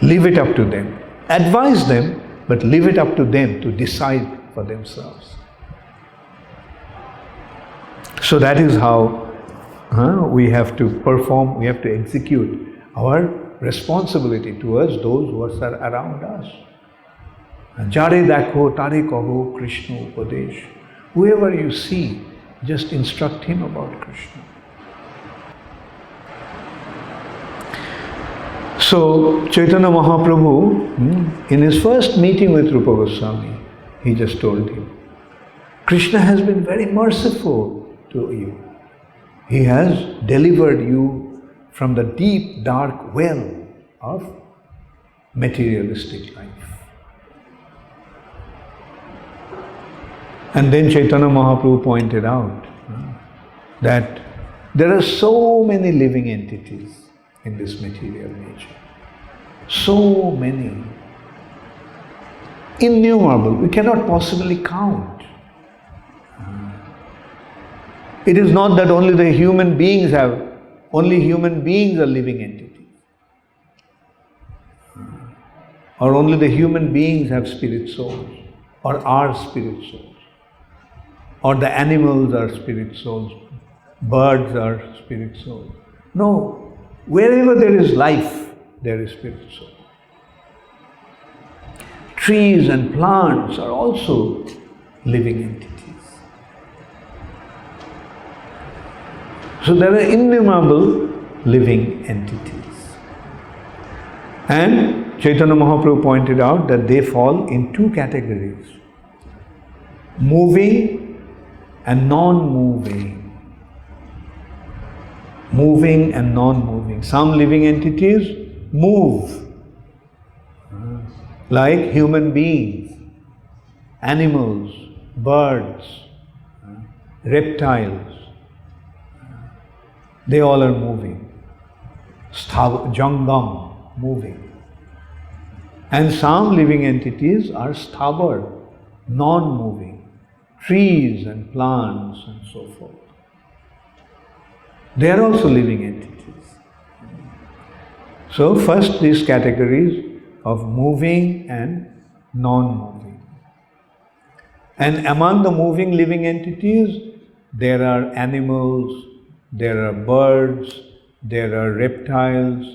Leave it up to them. Advise them, but leave it up to them to decide for themselves. So that is how we have to perform, we have to execute our responsibility towards those who are around us. Jare dakho, tare kaho, Krishna upadesh. Whoever you see, just instruct him about Krishna. So, Chaitanya Mahaprabhu, in his first meeting with Rupa Goswami, he just told him, Krishna has been very merciful to you. He has delivered you from the deep, dark well of materialistic life. And then Chaitanya Mahaprabhu pointed out that there are so many living entities in this material nature. So many. Innumerable. We cannot possibly count. It is not that only human beings are living entities. Or only the human beings have spirit souls, or are spirit souls. Or the animals are spirit souls, birds are spirit souls. No, wherever there is life, there is spirit soul. Trees and plants are also living entities. So there are innumerable living entities. And Chaitanya Mahaprabhu pointed out that they fall in two categories: moving and non-moving. Moving and non-moving. Some living entities move, like human beings, animals, birds, reptiles. They all are moving. Jangam, moving. And some living entities are sthabur, non-moving. Trees and plants and so forth. They are also living entities. So first these categories of moving and non-moving. And among the moving living entities, there are animals, there are birds, there are reptiles,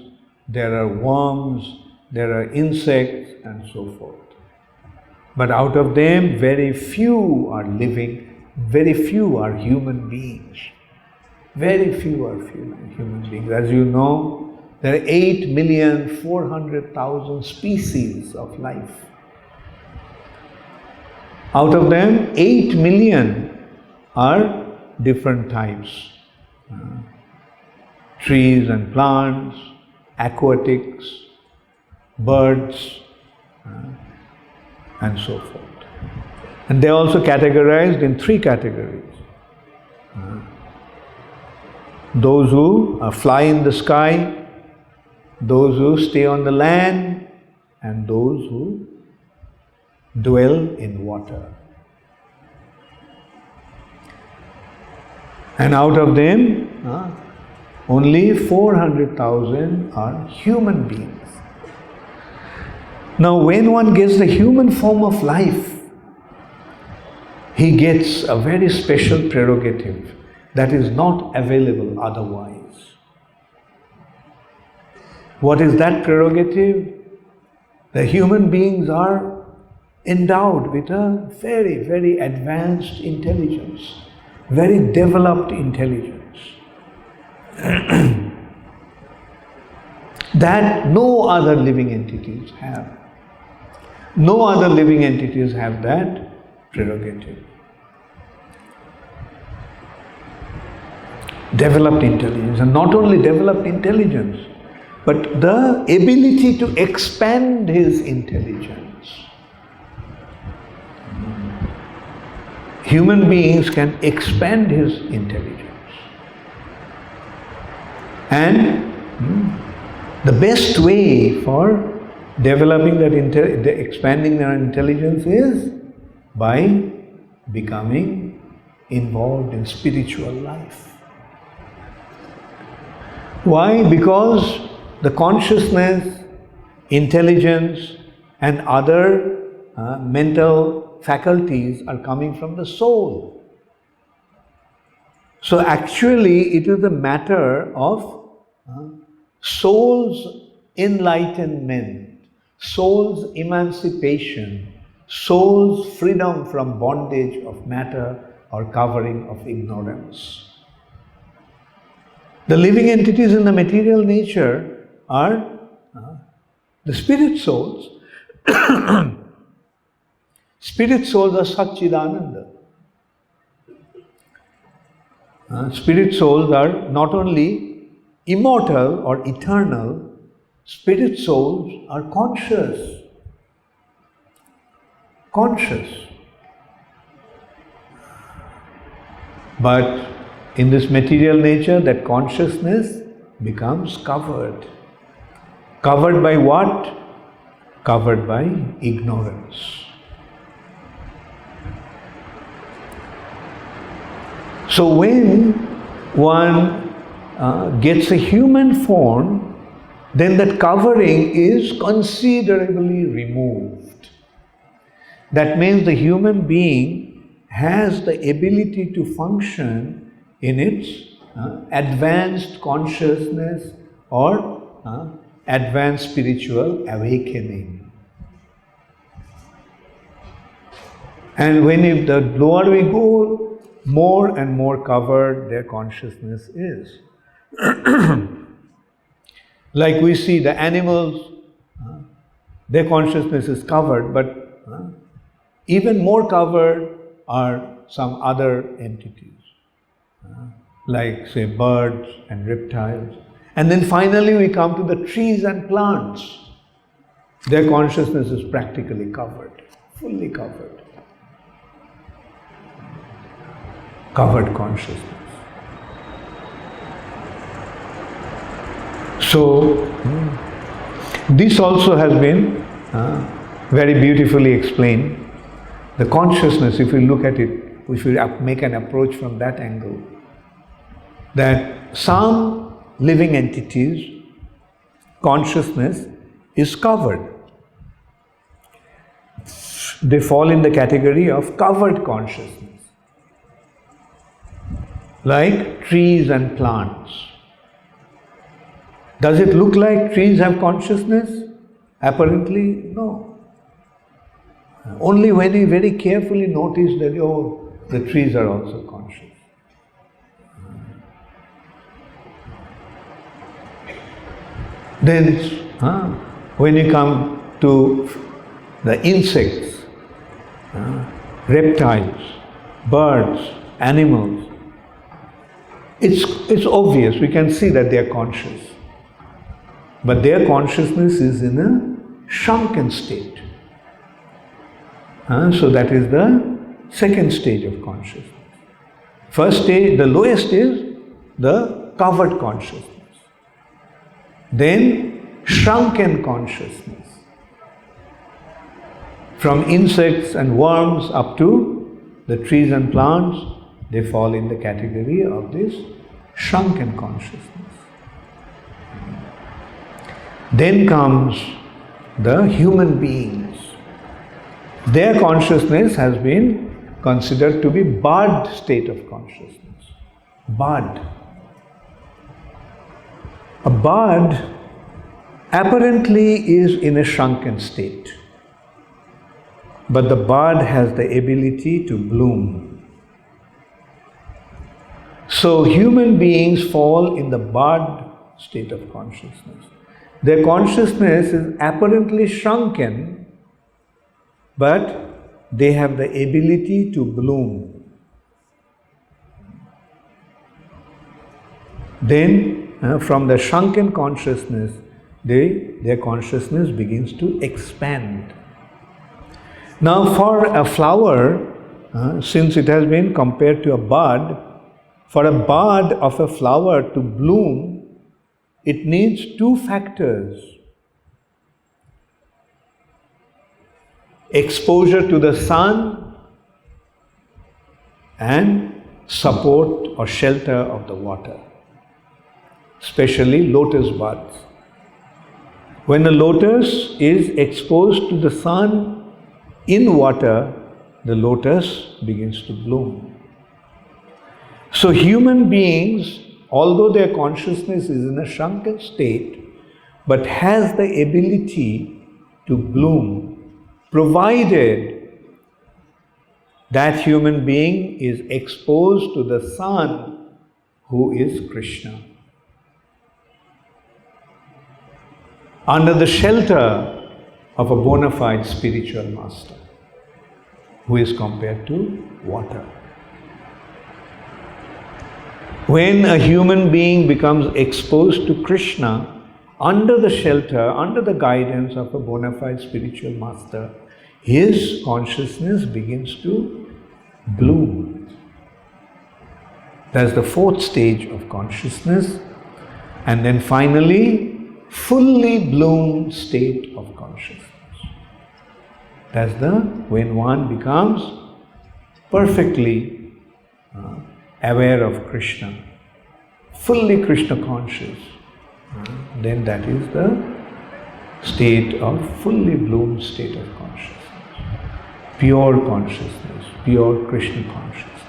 there are worms, there are insects, and so forth. But out of them, very few are living, very few are human beings. Very few are human beings. As you know, there are 8,400,000 species of life. Out of them, 8 million are different types. Trees and plants, aquatics, birds, and so forth. And they are also categorized in 3 categories. Those who fly in the sky, those who stay on the land, and those who dwell in water. And out of them, only 400,000 are human beings. Now, when one gets the human form of life, he gets a very special prerogative that is not available otherwise. What is that prerogative? The human beings are endowed with a very, very advanced intelligence, very developed intelligence. That no other living entities have. No other living entities have that prerogative. Developed intelligence, and not only developed intelligence, but the ability to expand his intelligence. Human beings can expand his intelligence. And the best way for developing that, expanding their intelligence is by becoming involved in spiritual life. Why? Because the consciousness, intelligence, and other mental faculties are coming from the soul. So actually it is a matter of soul's enlightenment, soul's emancipation, soul's freedom from bondage of matter or covering of ignorance. The living entities in the material nature are the spirit souls. Spirit souls are Satchidananda. Spirit souls are not only immortal or eternal, spirit souls are conscious. Conscious. But in this material nature, that consciousness becomes covered. Covered by what? Covered by ignorance. So when one gets a human form, then that covering is considerably removed. That means the human being has the ability to function in its advanced consciousness or advanced spiritual awakening. And when the lower we go, more and more covered their consciousness is. Like we see the animals, their consciousness is covered, but even more covered are some other entities, like say birds and reptiles. And then finally we come to the trees and plants. Their consciousness is practically covered, fully covered. Covered consciousness. So, this also has been very beautifully explained. The consciousness, if we look at it, if we make an approach from that angle, that some living entities, consciousness is covered. They fall in the category of covered consciousness. Like trees and plants. Does it look like trees have consciousness? Apparently, no. Only when we very carefully notice that, oh, the trees are also conscious. Then, when you come to the insects, reptiles, birds, animals, it's obvious, we can see that they are conscious. But their consciousness is in a shrunken state. So that is the second stage of consciousness. First stage, the lowest is the covered consciousness. Then shrunken consciousness. From insects and worms up to the trees and plants, they fall in the category of this shrunken consciousness. Then comes the human beings. Their consciousness has been considered to be bud state of consciousness. Bud. A bud apparently is in a shrunken state. But the bud has the ability to bloom. So human beings fall in the bud state of consciousness. Their consciousness is apparently shrunken, but they have the ability to bloom. Then, from the shrunken consciousness, their consciousness begins to expand. Now, for a flower, since it has been compared to a bud, for a bud of a flower to bloom, it needs two factors. Exposure to the sun and support or shelter of the water, especially lotus buds. When the lotus is exposed to the sun in water, the lotus begins to bloom. So human beings, although their consciousness is in a shrunken state, but has the ability to bloom, provided that human being is exposed to the sun, who is Krishna. Under the shelter of a bona fide spiritual master, who is compared to water. When a human being becomes exposed to Krishna, under the shelter, under the guidance of a bona fide spiritual master, his consciousness begins to bloom. That's the fourth stage of consciousness. And then finally, fully bloomed state of consciousness. That's when one becomes perfectly aware of Krishna, fully Krishna conscious, then that is the state of fully bloomed state of consciousness. Pure consciousness, pure Krishna consciousness.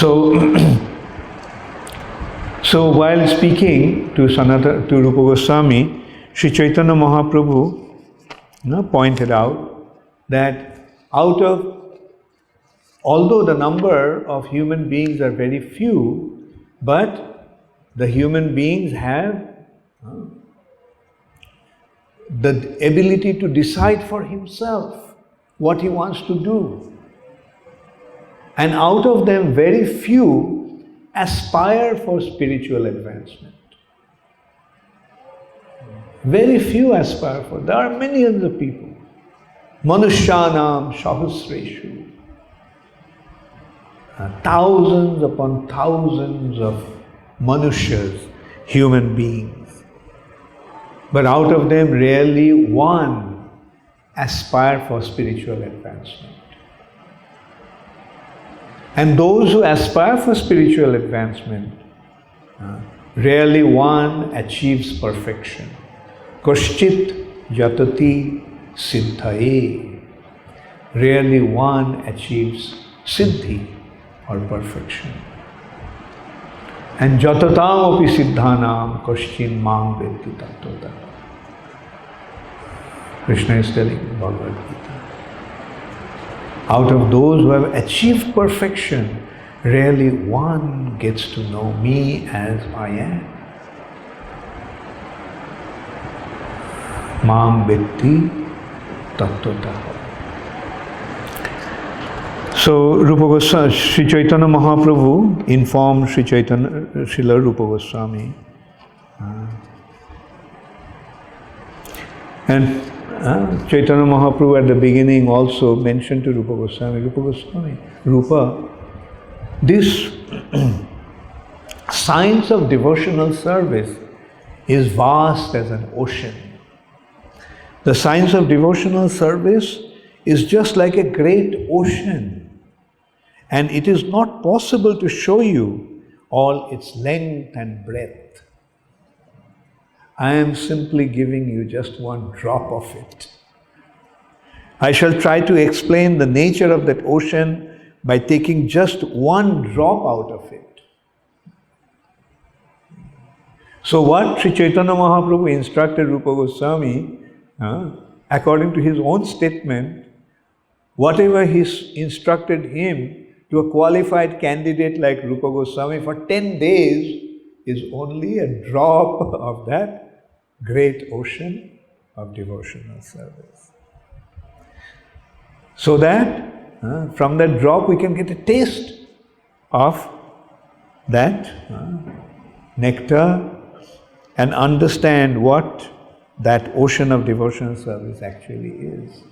So, so while speaking to Rupa Goswami, Sri Chaitanya Mahaprabhu pointed out that although the number of human beings are very few, but the human beings have the ability to decide for himself what he wants to do. And out of them, very few aspire for spiritual advancement. Very few aspire for. There are millions of people. Manushyanam Sahasreshu. Thousands upon thousands of Manushas, human beings. But out of them, rarely one aspire for spiritual advancement. And those who aspire for spiritual advancement, rarely one achieves perfection. Koshchit yatati siddhaye. Rarely one achieves siddhi or perfection. And jatatam api siddhanam koshchin mang vetti tattvata. Krishna is telling Bhagavad Gita. Out of those who have achieved perfection, rarely one gets to know me as I am. Mam vetti tattvata. So Sri Chaitanya Mahaprabhu informed Srila Rupa Goswami. And Chaitanya Mahaprabhu at the beginning also mentioned to Rupa Goswami, Rupa, this science of devotional service is vast as an ocean. The science of devotional service is just like a great ocean. And it is not possible to show you all its length and breadth. I am simply giving you just one drop of it. I shall try to explain the nature of that ocean by taking just one drop out of it. So what Sri Chaitanya Mahaprabhu instructed Rupa Goswami, according to his own statement, whatever he instructed him to a qualified candidate like Rupa Goswami for 10 days is only a drop of that great ocean of devotional service. So that from that drop we can get a taste of that nectar and understand what that ocean of devotional service actually is.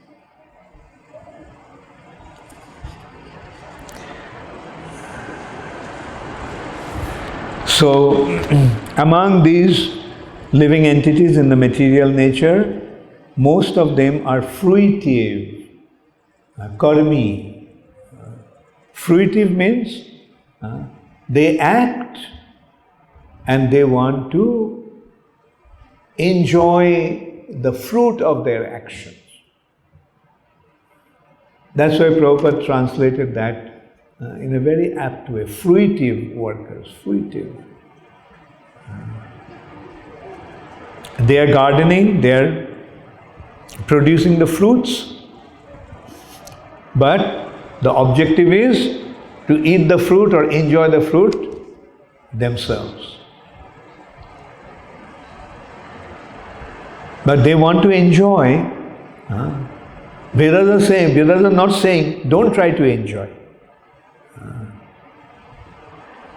So, among these living entities in the material nature, most of them are fruitive, karmi. Fruitive means they act and they want to enjoy the fruit of their actions. That's why Prabhupada translated that in a very apt way. Fruitive workers, fruitive. They are gardening, they are producing the fruits, but the objective is to eat the fruit or enjoy the fruit themselves. But they want to enjoy. Vedas are not saying, don't try to enjoy.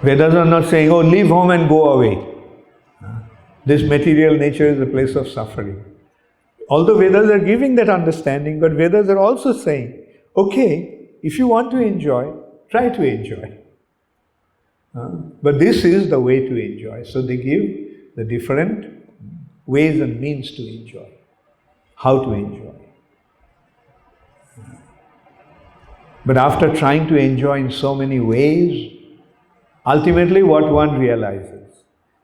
Vedas are not saying, oh, leave home and go away. This material nature is a place of suffering. Although Vedas are giving that understanding, but Vedas are also saying, okay, if you want to enjoy, try to enjoy. But this is the way to enjoy. So they give the different ways and means to enjoy, how to enjoy. But after trying to enjoy in so many ways, ultimately what one realizes,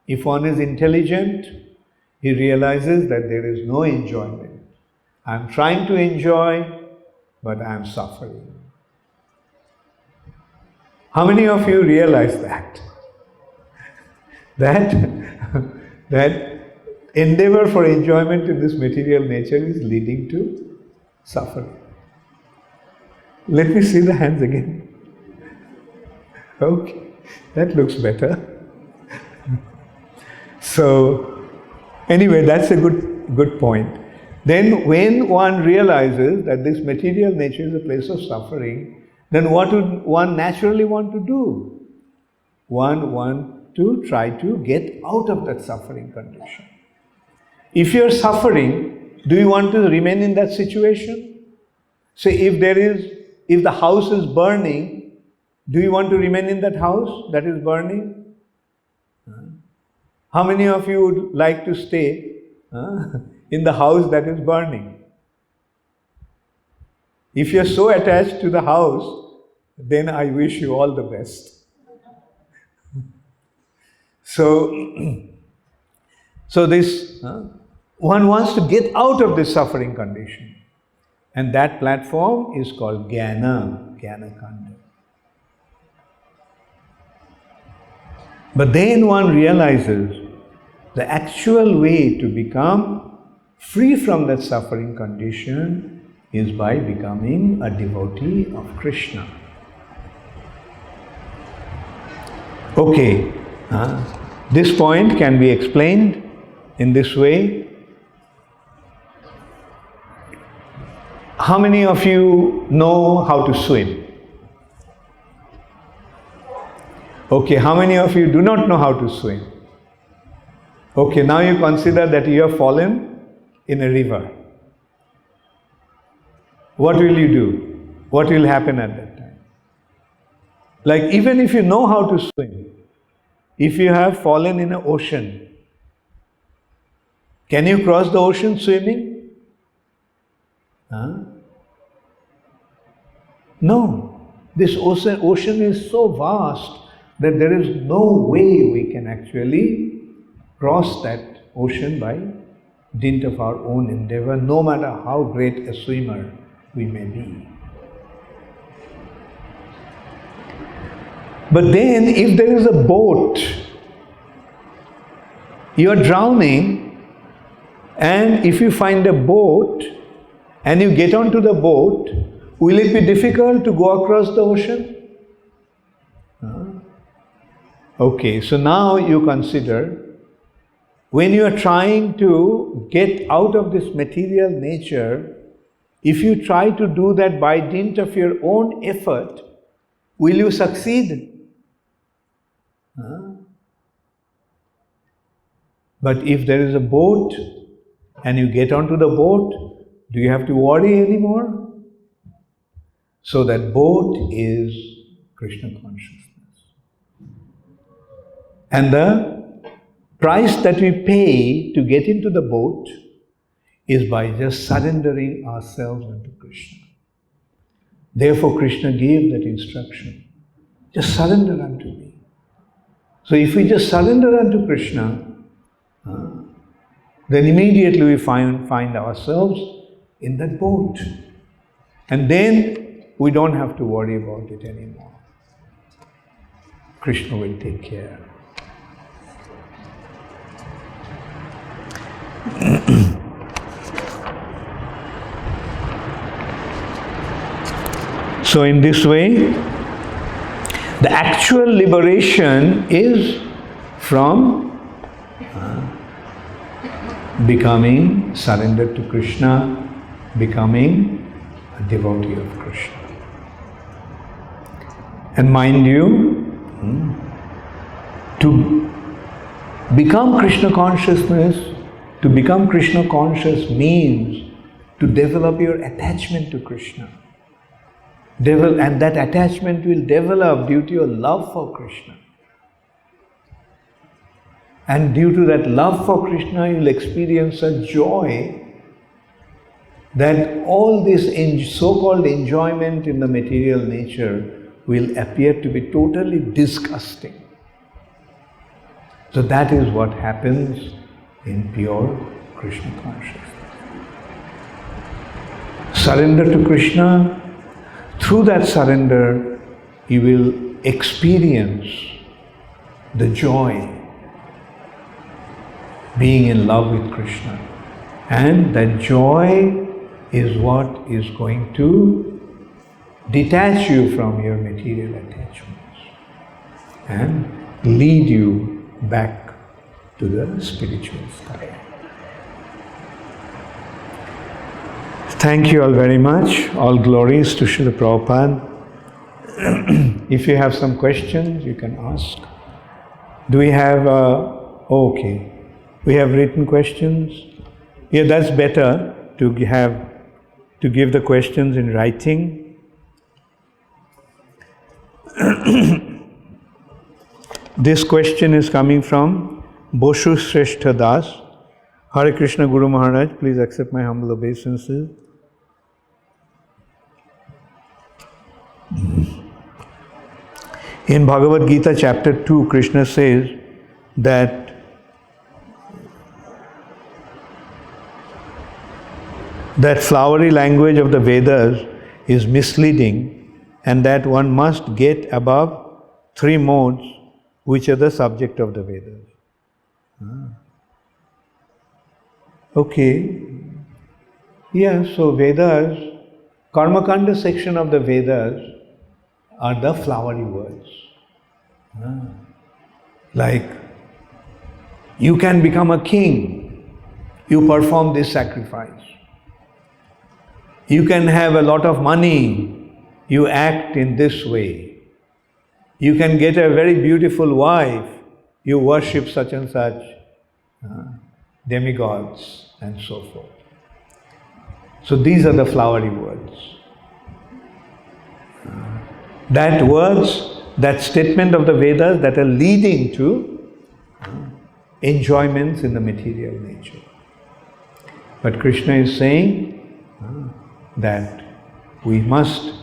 if one is intelligent, he realizes that there is no enjoyment. I am trying to enjoy, but I am suffering. How many of you realize that? That, that endeavor for enjoyment in this material nature is leading to suffering. Let me see the hands again. Okay, that looks better. So, anyway, that's a good point. Then when one realizes that this material nature is a place of suffering, then what would one naturally want to do? One want to try to get out of that suffering condition. If you're suffering, do you want to remain in that situation? Say if the house is burning, do you want to remain in that house that is burning? How many of you would like to stay in the house that is burning? If you're so attached to the house, then I wish you all the best. So this one wants to get out of this suffering condition, and that platform is called Jnana Kanda. But then one realizes the actual way to become free from that suffering condition is by becoming a devotee of Krishna. Okay, this point can be explained in this way. How many of you know how to swim? Okay, how many of you do not know how to swim? Okay, now you consider that you have fallen in a river. What will you do? What will happen at that time? Like, even if you know how to swim, if you have fallen in an ocean, can you cross the ocean swimming? No. This ocean is so vast that there is no way we can actually cross that ocean by dint of our own endeavor, no matter how great a swimmer we may be. But then, if there is a boat, you are drowning, and if you find a boat and you get onto the boat, will it be difficult to go across the ocean? Okay, so now you consider, when you are trying to get out of this material nature, if you try to do that by dint of your own effort, will you succeed? But if there is a boat and you get onto the boat, do you have to worry anymore? So that boat is Krishna consciousness. And the price that we pay to get into the boat is by just surrendering ourselves unto Krishna. Therefore, Krishna gave that instruction. Just surrender unto me. So if we just surrender unto Krishna, then immediately we find ourselves in that boat. And then we don't have to worry about it anymore. Krishna will take care. So in this way, the actual liberation is from becoming surrendered to Krishna, becoming a devotee of Krishna. And mind you, to become Krishna consciousness, to become Krishna conscious means to develop your attachment to Krishna. And that attachment will develop due to your love for Krishna. And due to that love for Krishna, you will experience a joy that all this so-called enjoyment in the material nature will appear to be totally disgusting. So that is what happens in pure Krishna consciousness. Surrender to Krishna. Through that surrender, you will experience the joy being in love with Krishna. And that joy is what is going to detach you from your material attachments and lead you back to the spiritual sky. Thank you all very much. All glories to Srila Prabhupada. If you have some questions, you can ask. Do we have, okay, we have written questions. Yeah, that's better to give the questions in writing. This question is coming from Boshu Shrestha Das. Hare Krishna Guru Maharaj, please accept my humble obeisances. In Bhagavad Gita chapter 2, Krishna says that flowery language of the Vedas is misleading and that one must get above 3 modes which are the subject of the Vedas. Okay. Yeah, so Vedas, Karmakanda section of the Vedas are the flowery words. Like, you can become a king, you perform this sacrifice. You can have a lot of money, you act in this way. You can get a very beautiful wife, you worship such and such demigods and so forth. So these are the flowery words. That statement of the Vedas that are leading to enjoyments in the material nature. But Krishna is saying that we must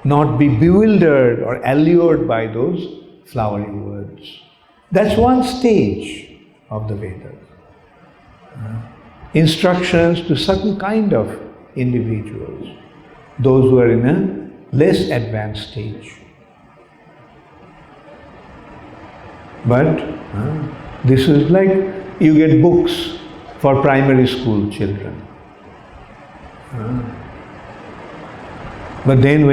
not be bewildered or allured by those flowery words. That's one stage of the Vedas. Instructions to certain kind of individuals, those who are in a less advanced stage. But this is like you get books for primary school children. But then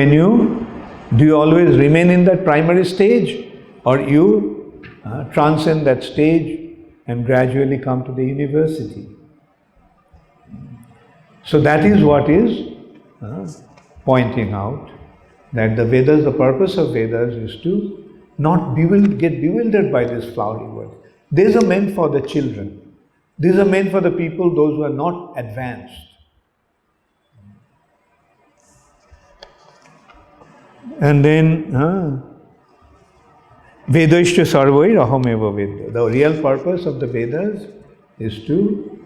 do you always remain in that primary stage, or you transcend that stage and gradually come to the university? So that is what is pointing out that the Vedas, the purpose of Vedas is to not get bewildered by this flowery word. These are meant for the children. These are meant for the people, those who are not advanced. And then, Vedaishta sarvai rahameva Veda. The real purpose of the Vedas is to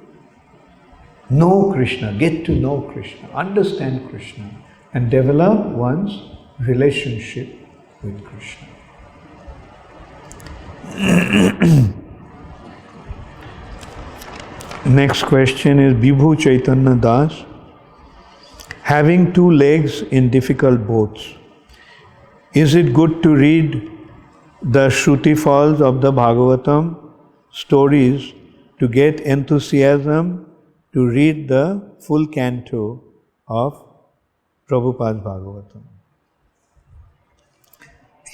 know Krishna, get to know Krishna, understand Krishna, and develop one's relationship with Krishna. Next question is Vibhu Chaitanya Das. Having 2 legs in difficult boats, is it good to read the Shruti falls of the Bhagavatam stories to get enthusiasm to read the full canto of Prabhupada's Bhagavatam?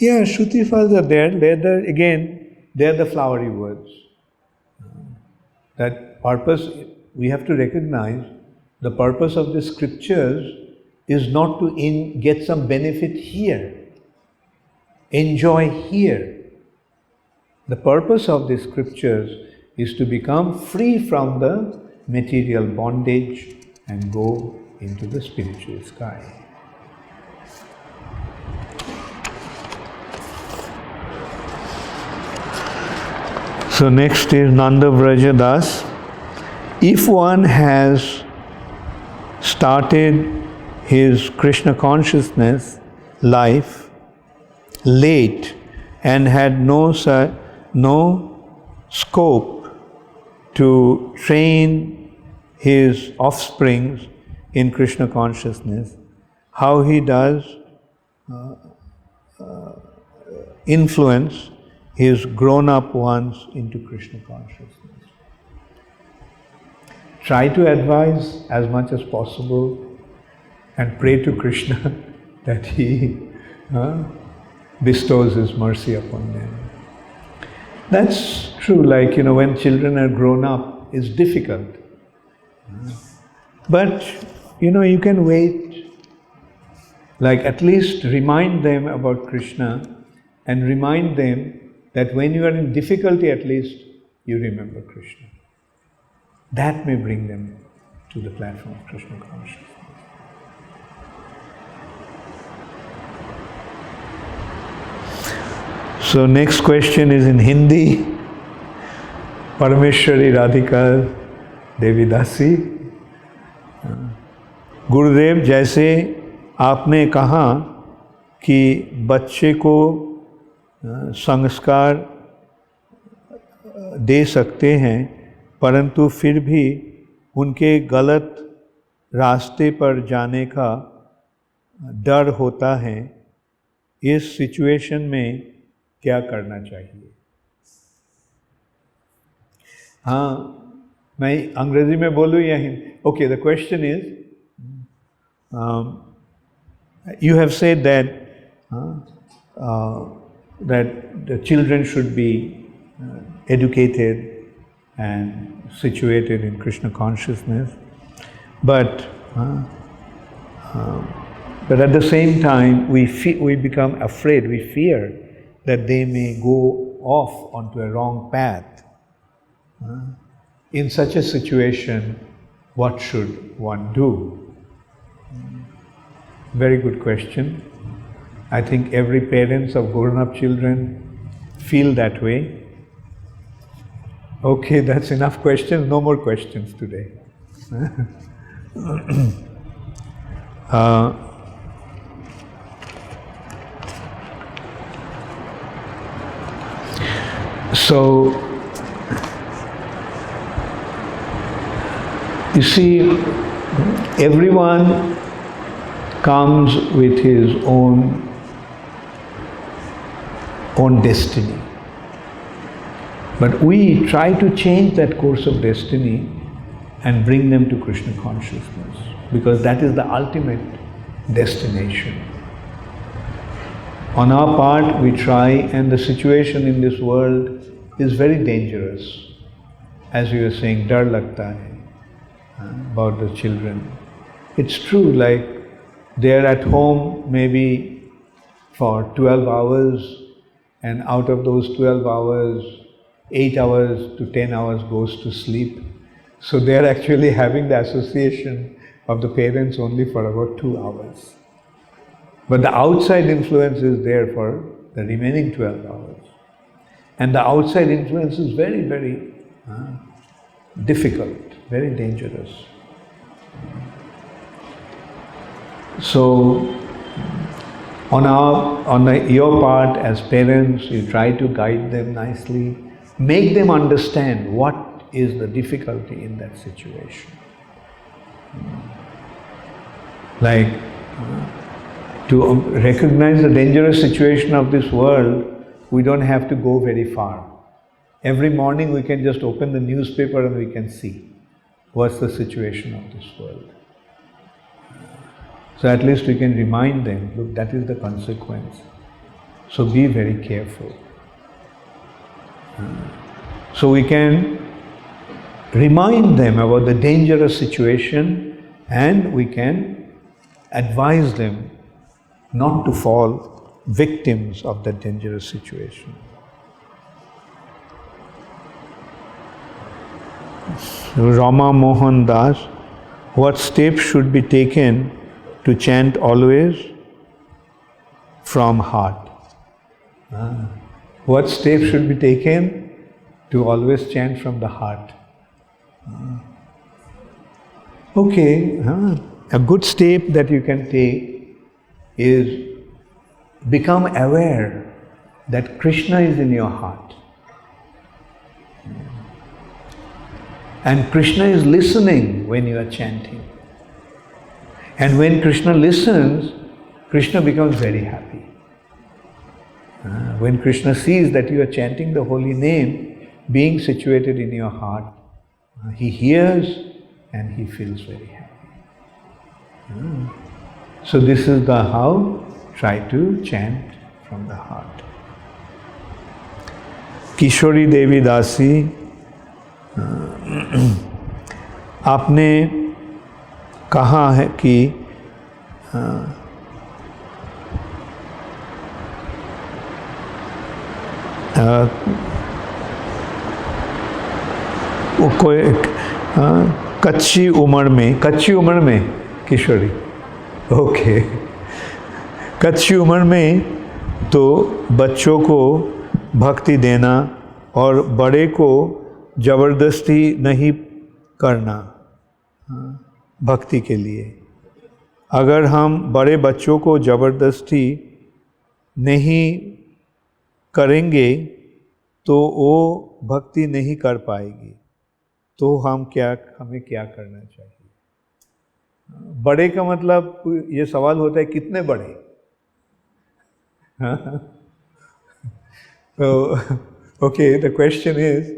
Yeah, Shruti falls are there. They're the flowery words. That purpose, we have to recognize, the purpose of the scriptures is not to get some benefit here, enjoy here. The purpose of the scriptures is to become free from the material bondage and go into the spiritual sky. So next is Nanda Vraja Das. If one has started his Krishna consciousness life late and had no scope to train his offsprings in Krishna consciousness, how he does influence his grown-up ones into Krishna consciousness. Try to advise as much as possible and pray to Krishna that he bestows his mercy upon them. That's true, like, when children are grown up, it's difficult. But, you can wait. Like, at least remind them about Krishna and remind them that when you are in difficulty, at least you remember Krishna. That may bring them to the platform of Krishna consciousness. So next question is in Hindi. Parameshwari Radhika Devi Dasi. गुरुदेव, जैसे आपने कहा कि बच्चे को संस्कार दे सकते हैं, परंतु फिर भी उनके गलत रास्ते पर जाने का डर होता है, इस सिचुएशन में क्या करना चाहिए? हाँ, मैं अंग्रेजी में बोलूँ या Hindi? Okay, the question is, you have said that that the children should be educated and situated in Krishna consciousness, but at the same time we become afraid, we fear that they may go off onto a wrong path. In such a situation, what should one do? Very good question. I think every parents of grown-up children feel that way. Okay, that's enough questions. No more questions today. So, you see, everyone comes with his own destiny. But we try to change that course of destiny and bring them to Krishna consciousness, because that is the ultimate destination. On our part, we try, and the situation in this world is very dangerous. As we were saying, dar lagta hai, about the children. It's true, like they're at home maybe for 12 hours, and out of those 12 hours, 8 hours to 10 hours goes to sleep. So they're actually having the association of the parents only for about 2 hours. But the outside influence is there for the remaining 12 hours. And the outside influence is very, very difficult, very dangerous. So, on your part as parents, you try to guide them nicely, make them understand what is the difficulty in that situation. Like, to recognize the dangerous situation of this world, we don't have to go very far. Every morning we can just open the newspaper and we can see what's the situation of this world. So at least we can remind them, look, that is the consequence. So be very careful. So we can remind them about the dangerous situation, and we can advise them not to fall victims of that dangerous situation. So Rama Mohan Das, what steps should be taken to chant always from heart? What steps should be taken to always chant from the heart? Okay, a good step that you can take is become aware that Krishna is in your heart. And Krishna is listening when you are chanting. And when Krishna listens, Krishna becomes very happy. When Krishna sees that you are chanting the holy name, being situated in your heart, he hears and he feels very happy. So this is the how, try to chant from the heart. किशोरी देवी दासी, आपने कहा है कि वो कोई कच्ची उम्र में किशोरी, ओके, कच्ची उम्र में तो बच्चों को भक्ति देना और बड़े को जबरदस्ती नहीं करना भक्ति के लिए। अगर हम बड़े बच्चों को जबरदस्ती नहीं करेंगे तो वो भक्ति नहीं कर पाएगी। तो हमें क्या करना चाहिए? बड़े का मतलब ये सवाल होता है कितने बड़े? So, okay, the question is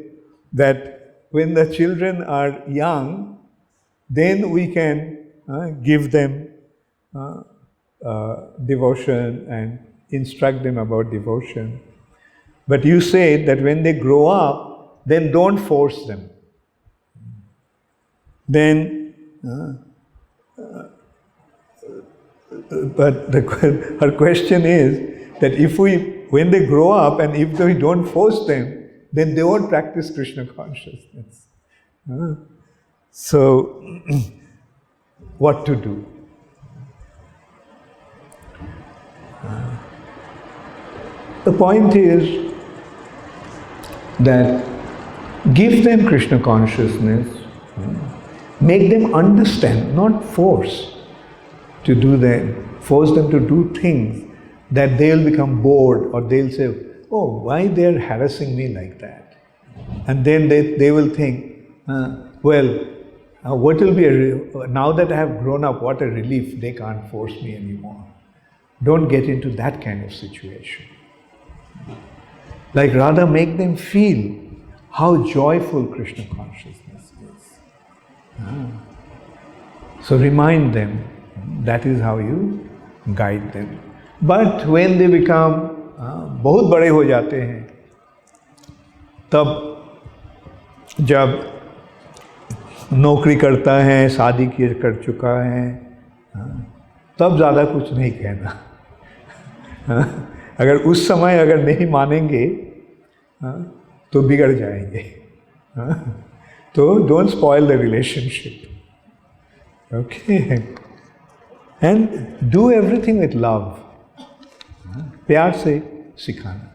that when the children are young, then we can give them devotion and instruct them about devotion. But you say that when they grow up, then don't force them. Then, but her question is that when they grow up and if we don't force them, then they won't practice Krishna consciousness. So, what to do? The point is that give them Krishna consciousness, make them understand, not force force them to do things that they'll become bored or they'll say, oh, why they're harassing me like that? And then they will think, what will be now that I have grown up, what a relief, they can't force me anymore. Don't get into that kind of situation. Like rather make them feel how joyful Krishna consciousness is. So remind them, that is how you guide them. But when they become बहुत बड़े हो जाते हैं, तब जब नौकरी करता है, शादी कर चुका है, तब ज़्यादा कुछ नहीं कहना। अगर उस समय अगर नहीं मानेंगे तो बिगड़ जाएंगे। तो don't spoil the relationship. Okay. And do everything with love. प्यार से सिखाना,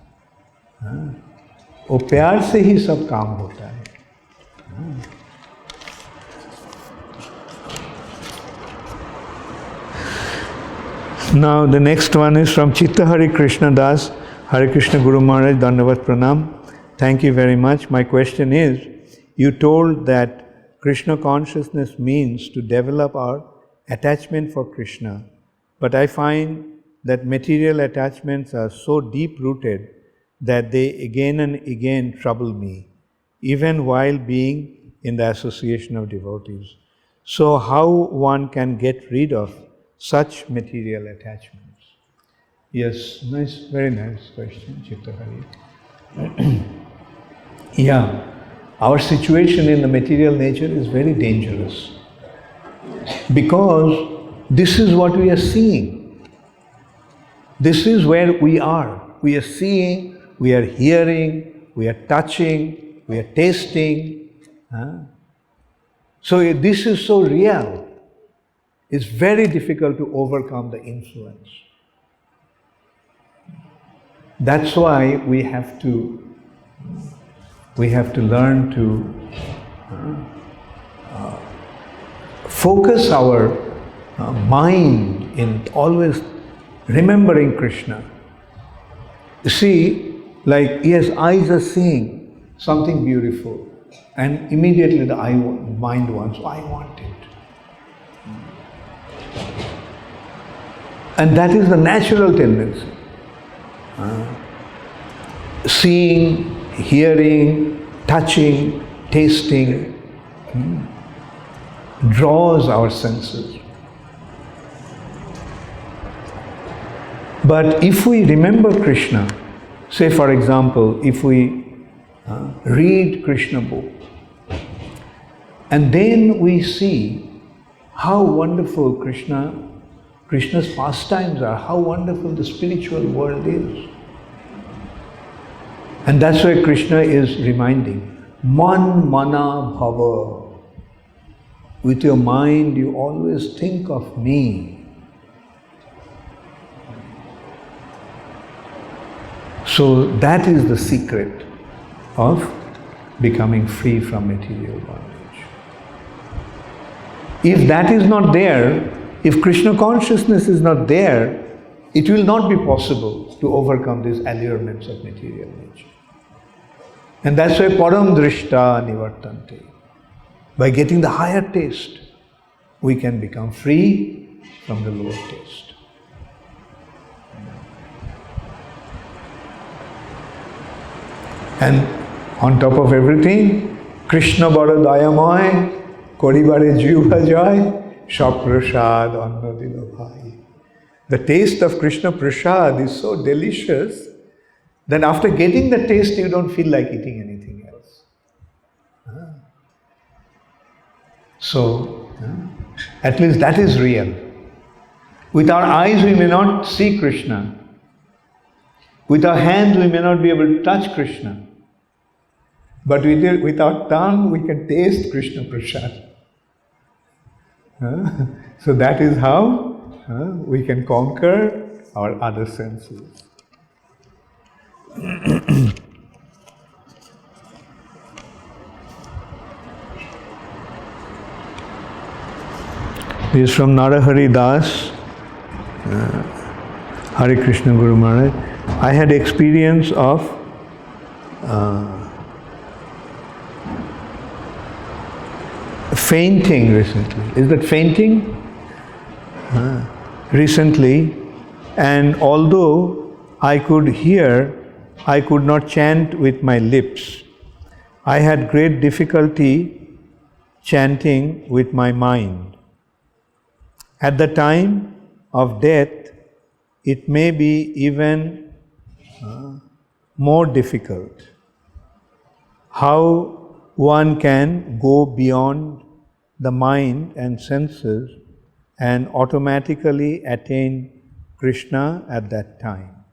वो प्यार से ही सब काम होता है। Now the next one is from Chitta Hari Krishna Das. Hare Krishna Guru Maharaj, Dandavat Pranam. Thank you very much. My question is, you told that Krishna consciousness means to develop our attachment for Krishna, but I find that material attachments are so deep-rooted that they again and again trouble me, even while being in the association of devotees. So how one can get rid of such material attachments? Yes, nice, very nice question, Chitta Hari. Yeah, our situation in the material nature is very dangerous because this is what we are seeing. This is where we are. We are seeing, we are hearing, we are touching, we are tasting. So this is so real. It's very difficult to overcome the influence. That's why we have to learn to focus our mind in always remembering Krishna. You see, like, yes, eyes are seeing something beautiful, and immediately the mind wants, I want it. And that is the natural tendency. Seeing, hearing, touching, tasting draws our senses. But if we remember Krishna, say for example, if we read Krishna book, and then we see how wonderful Krishna's pastimes are, how wonderful the spiritual world is. And that's why Krishna is reminding, Man mana bhava. With your mind, you always think of me. So that is the secret of becoming free from material bondage. If that is not there, if Krishna consciousness is not there, it will not be possible to overcome these allurements of material nature. And that's why param drishta nivartante. By getting the higher taste, we can become free from the lower taste. And on top of everything, Krishna bada dayamoy, koribare jiva joy, shaprasad anna dilo bhai. The taste of Krishna prasad is so delicious that after getting the taste, you don't feel like eating anything else. So, at least that is real. With our eyes, we may not see Krishna. With our hands, we may not be able to touch Krishna. But with our tongue, we can taste Krishna prasad. So that is how we can conquer our other senses. This is from Narahari Das, Hare Krishna Guru Maharaj. I had experience of fainting recently. Is that fainting? Recently, and although I could hear, I could not chant with my lips. I had great difficulty chanting with my mind. At the time of death, it may be even more difficult. How one can go beyond the mind and senses and automatically attain Krishna at that time.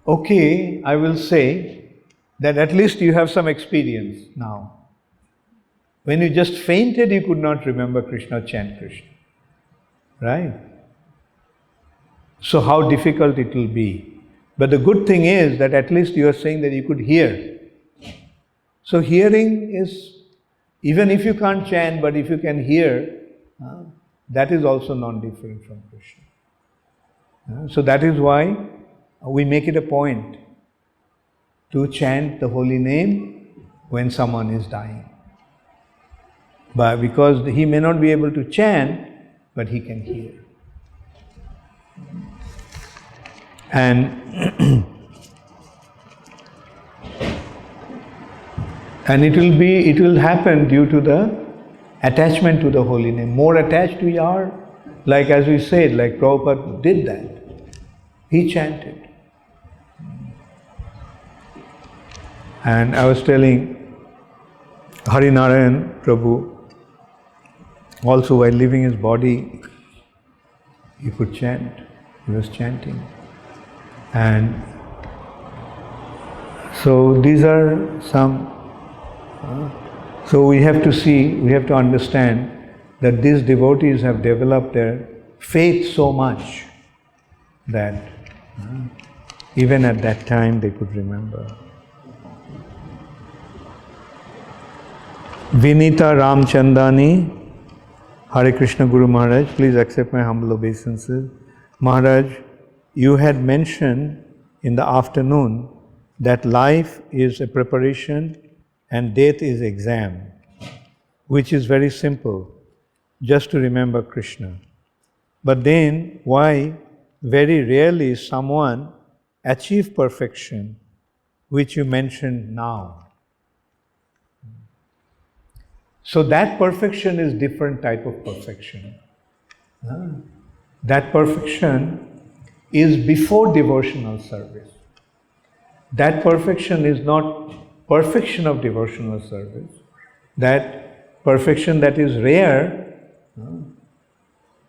Okay, I will say that at least you have some experience now. When you just fainted, you could not remember Krishna, chant Krishna. Right? So how difficult it will be. But the good thing is that at least you are saying that you could hear. So hearing is, even if you can't chant, but if you can hear, that is also non-different from Krishna. So that is why we make it a point to chant the holy name when someone is dying. But because he may not be able to chant, but he can hear. And it will happen due to the attachment to the holy name. More attached we are, like as we said, like Prabhupada did that. He chanted. And I was telling Harinarayan Prabhu, also while leaving his body, he could chant. He was chanting. And so these are some. So we have to see, we have to understand that these devotees have developed their faith so much that even at that time they could remember. Vinita Ramchandani, Hare Krishna Guru Maharaj, please accept my humble obeisances. Maharaj, you had mentioned in the afternoon that life is a preparation and death is exam, which is very simple, just to remember Krishna. But then why very rarely someone achieve perfection, which you mentioned now? So that perfection is different type of perfection. That perfection is before devotional service. That perfection is not perfection of devotional service. That perfection that is rare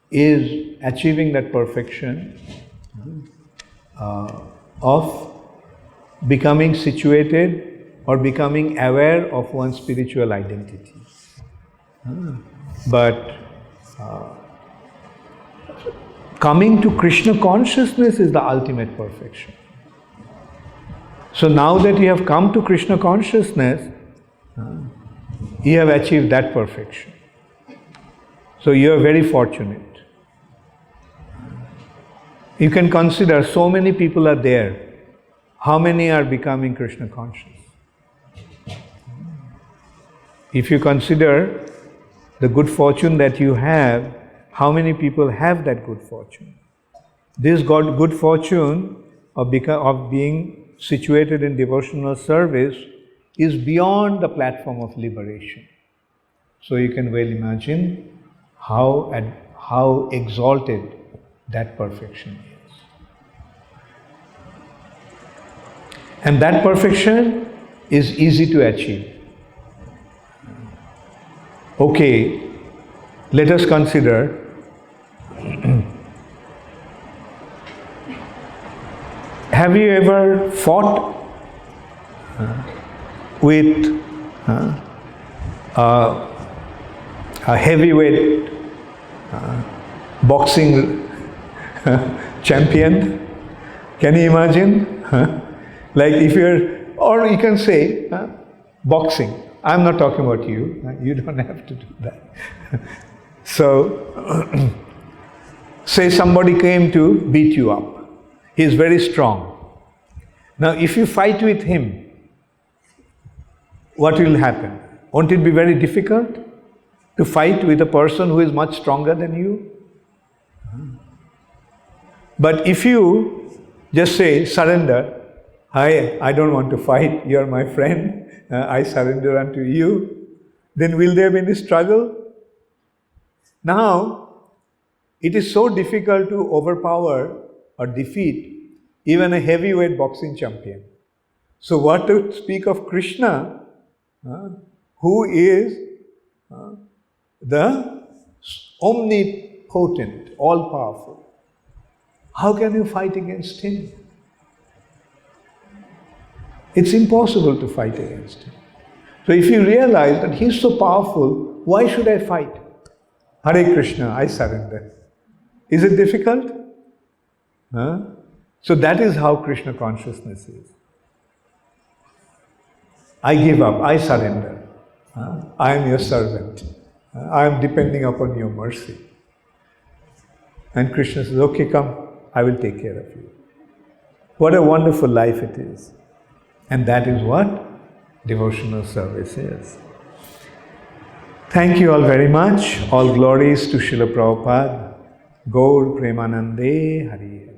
is achieving that perfection of becoming situated or becoming aware of one's spiritual identity. But coming to Krishna consciousness is the ultimate perfection. So now that you have come to Krishna consciousness, you have achieved that perfection. So you are very fortunate. You can consider so many people are there. How many are becoming Krishna conscious? If you consider the good fortune that you have, how many people have that good fortune? This good fortune of being situated in devotional service is beyond the platform of liberation. So you can well imagine how exalted that perfection is. And that perfection is easy to achieve. Okay, let us consider have you ever fought with a heavyweight boxing champion? Can you imagine? Like if you're, or you can say boxing. I'm not talking about you. You don't have to do that. So, say somebody came to beat you up. He is very strong. Now, if you fight with him, what will happen? Won't it be very difficult to fight with a person who is much stronger than you? But if you just say, surrender, I don't want to fight, you are my friend, I surrender unto you, then will there be any struggle? Now, it is so difficult to overpower or defeat even a heavyweight boxing champion. So what to speak of Krishna, who is the omnipotent, all-powerful. How can you fight against him? It's impossible to fight against him. So if you realize that he's so powerful, why should I fight? Hare Krishna, I surrender. Is it difficult? So that is how Krishna consciousness is. I give up, I surrender. I am your servant. I am depending upon your mercy. And Krishna says, okay, come, I will take care of you. What a wonderful life it is. And that is what devotional service is. Thank you all very much. All glories to Srila Prabhupada. Gaur Premanande Hari Hari.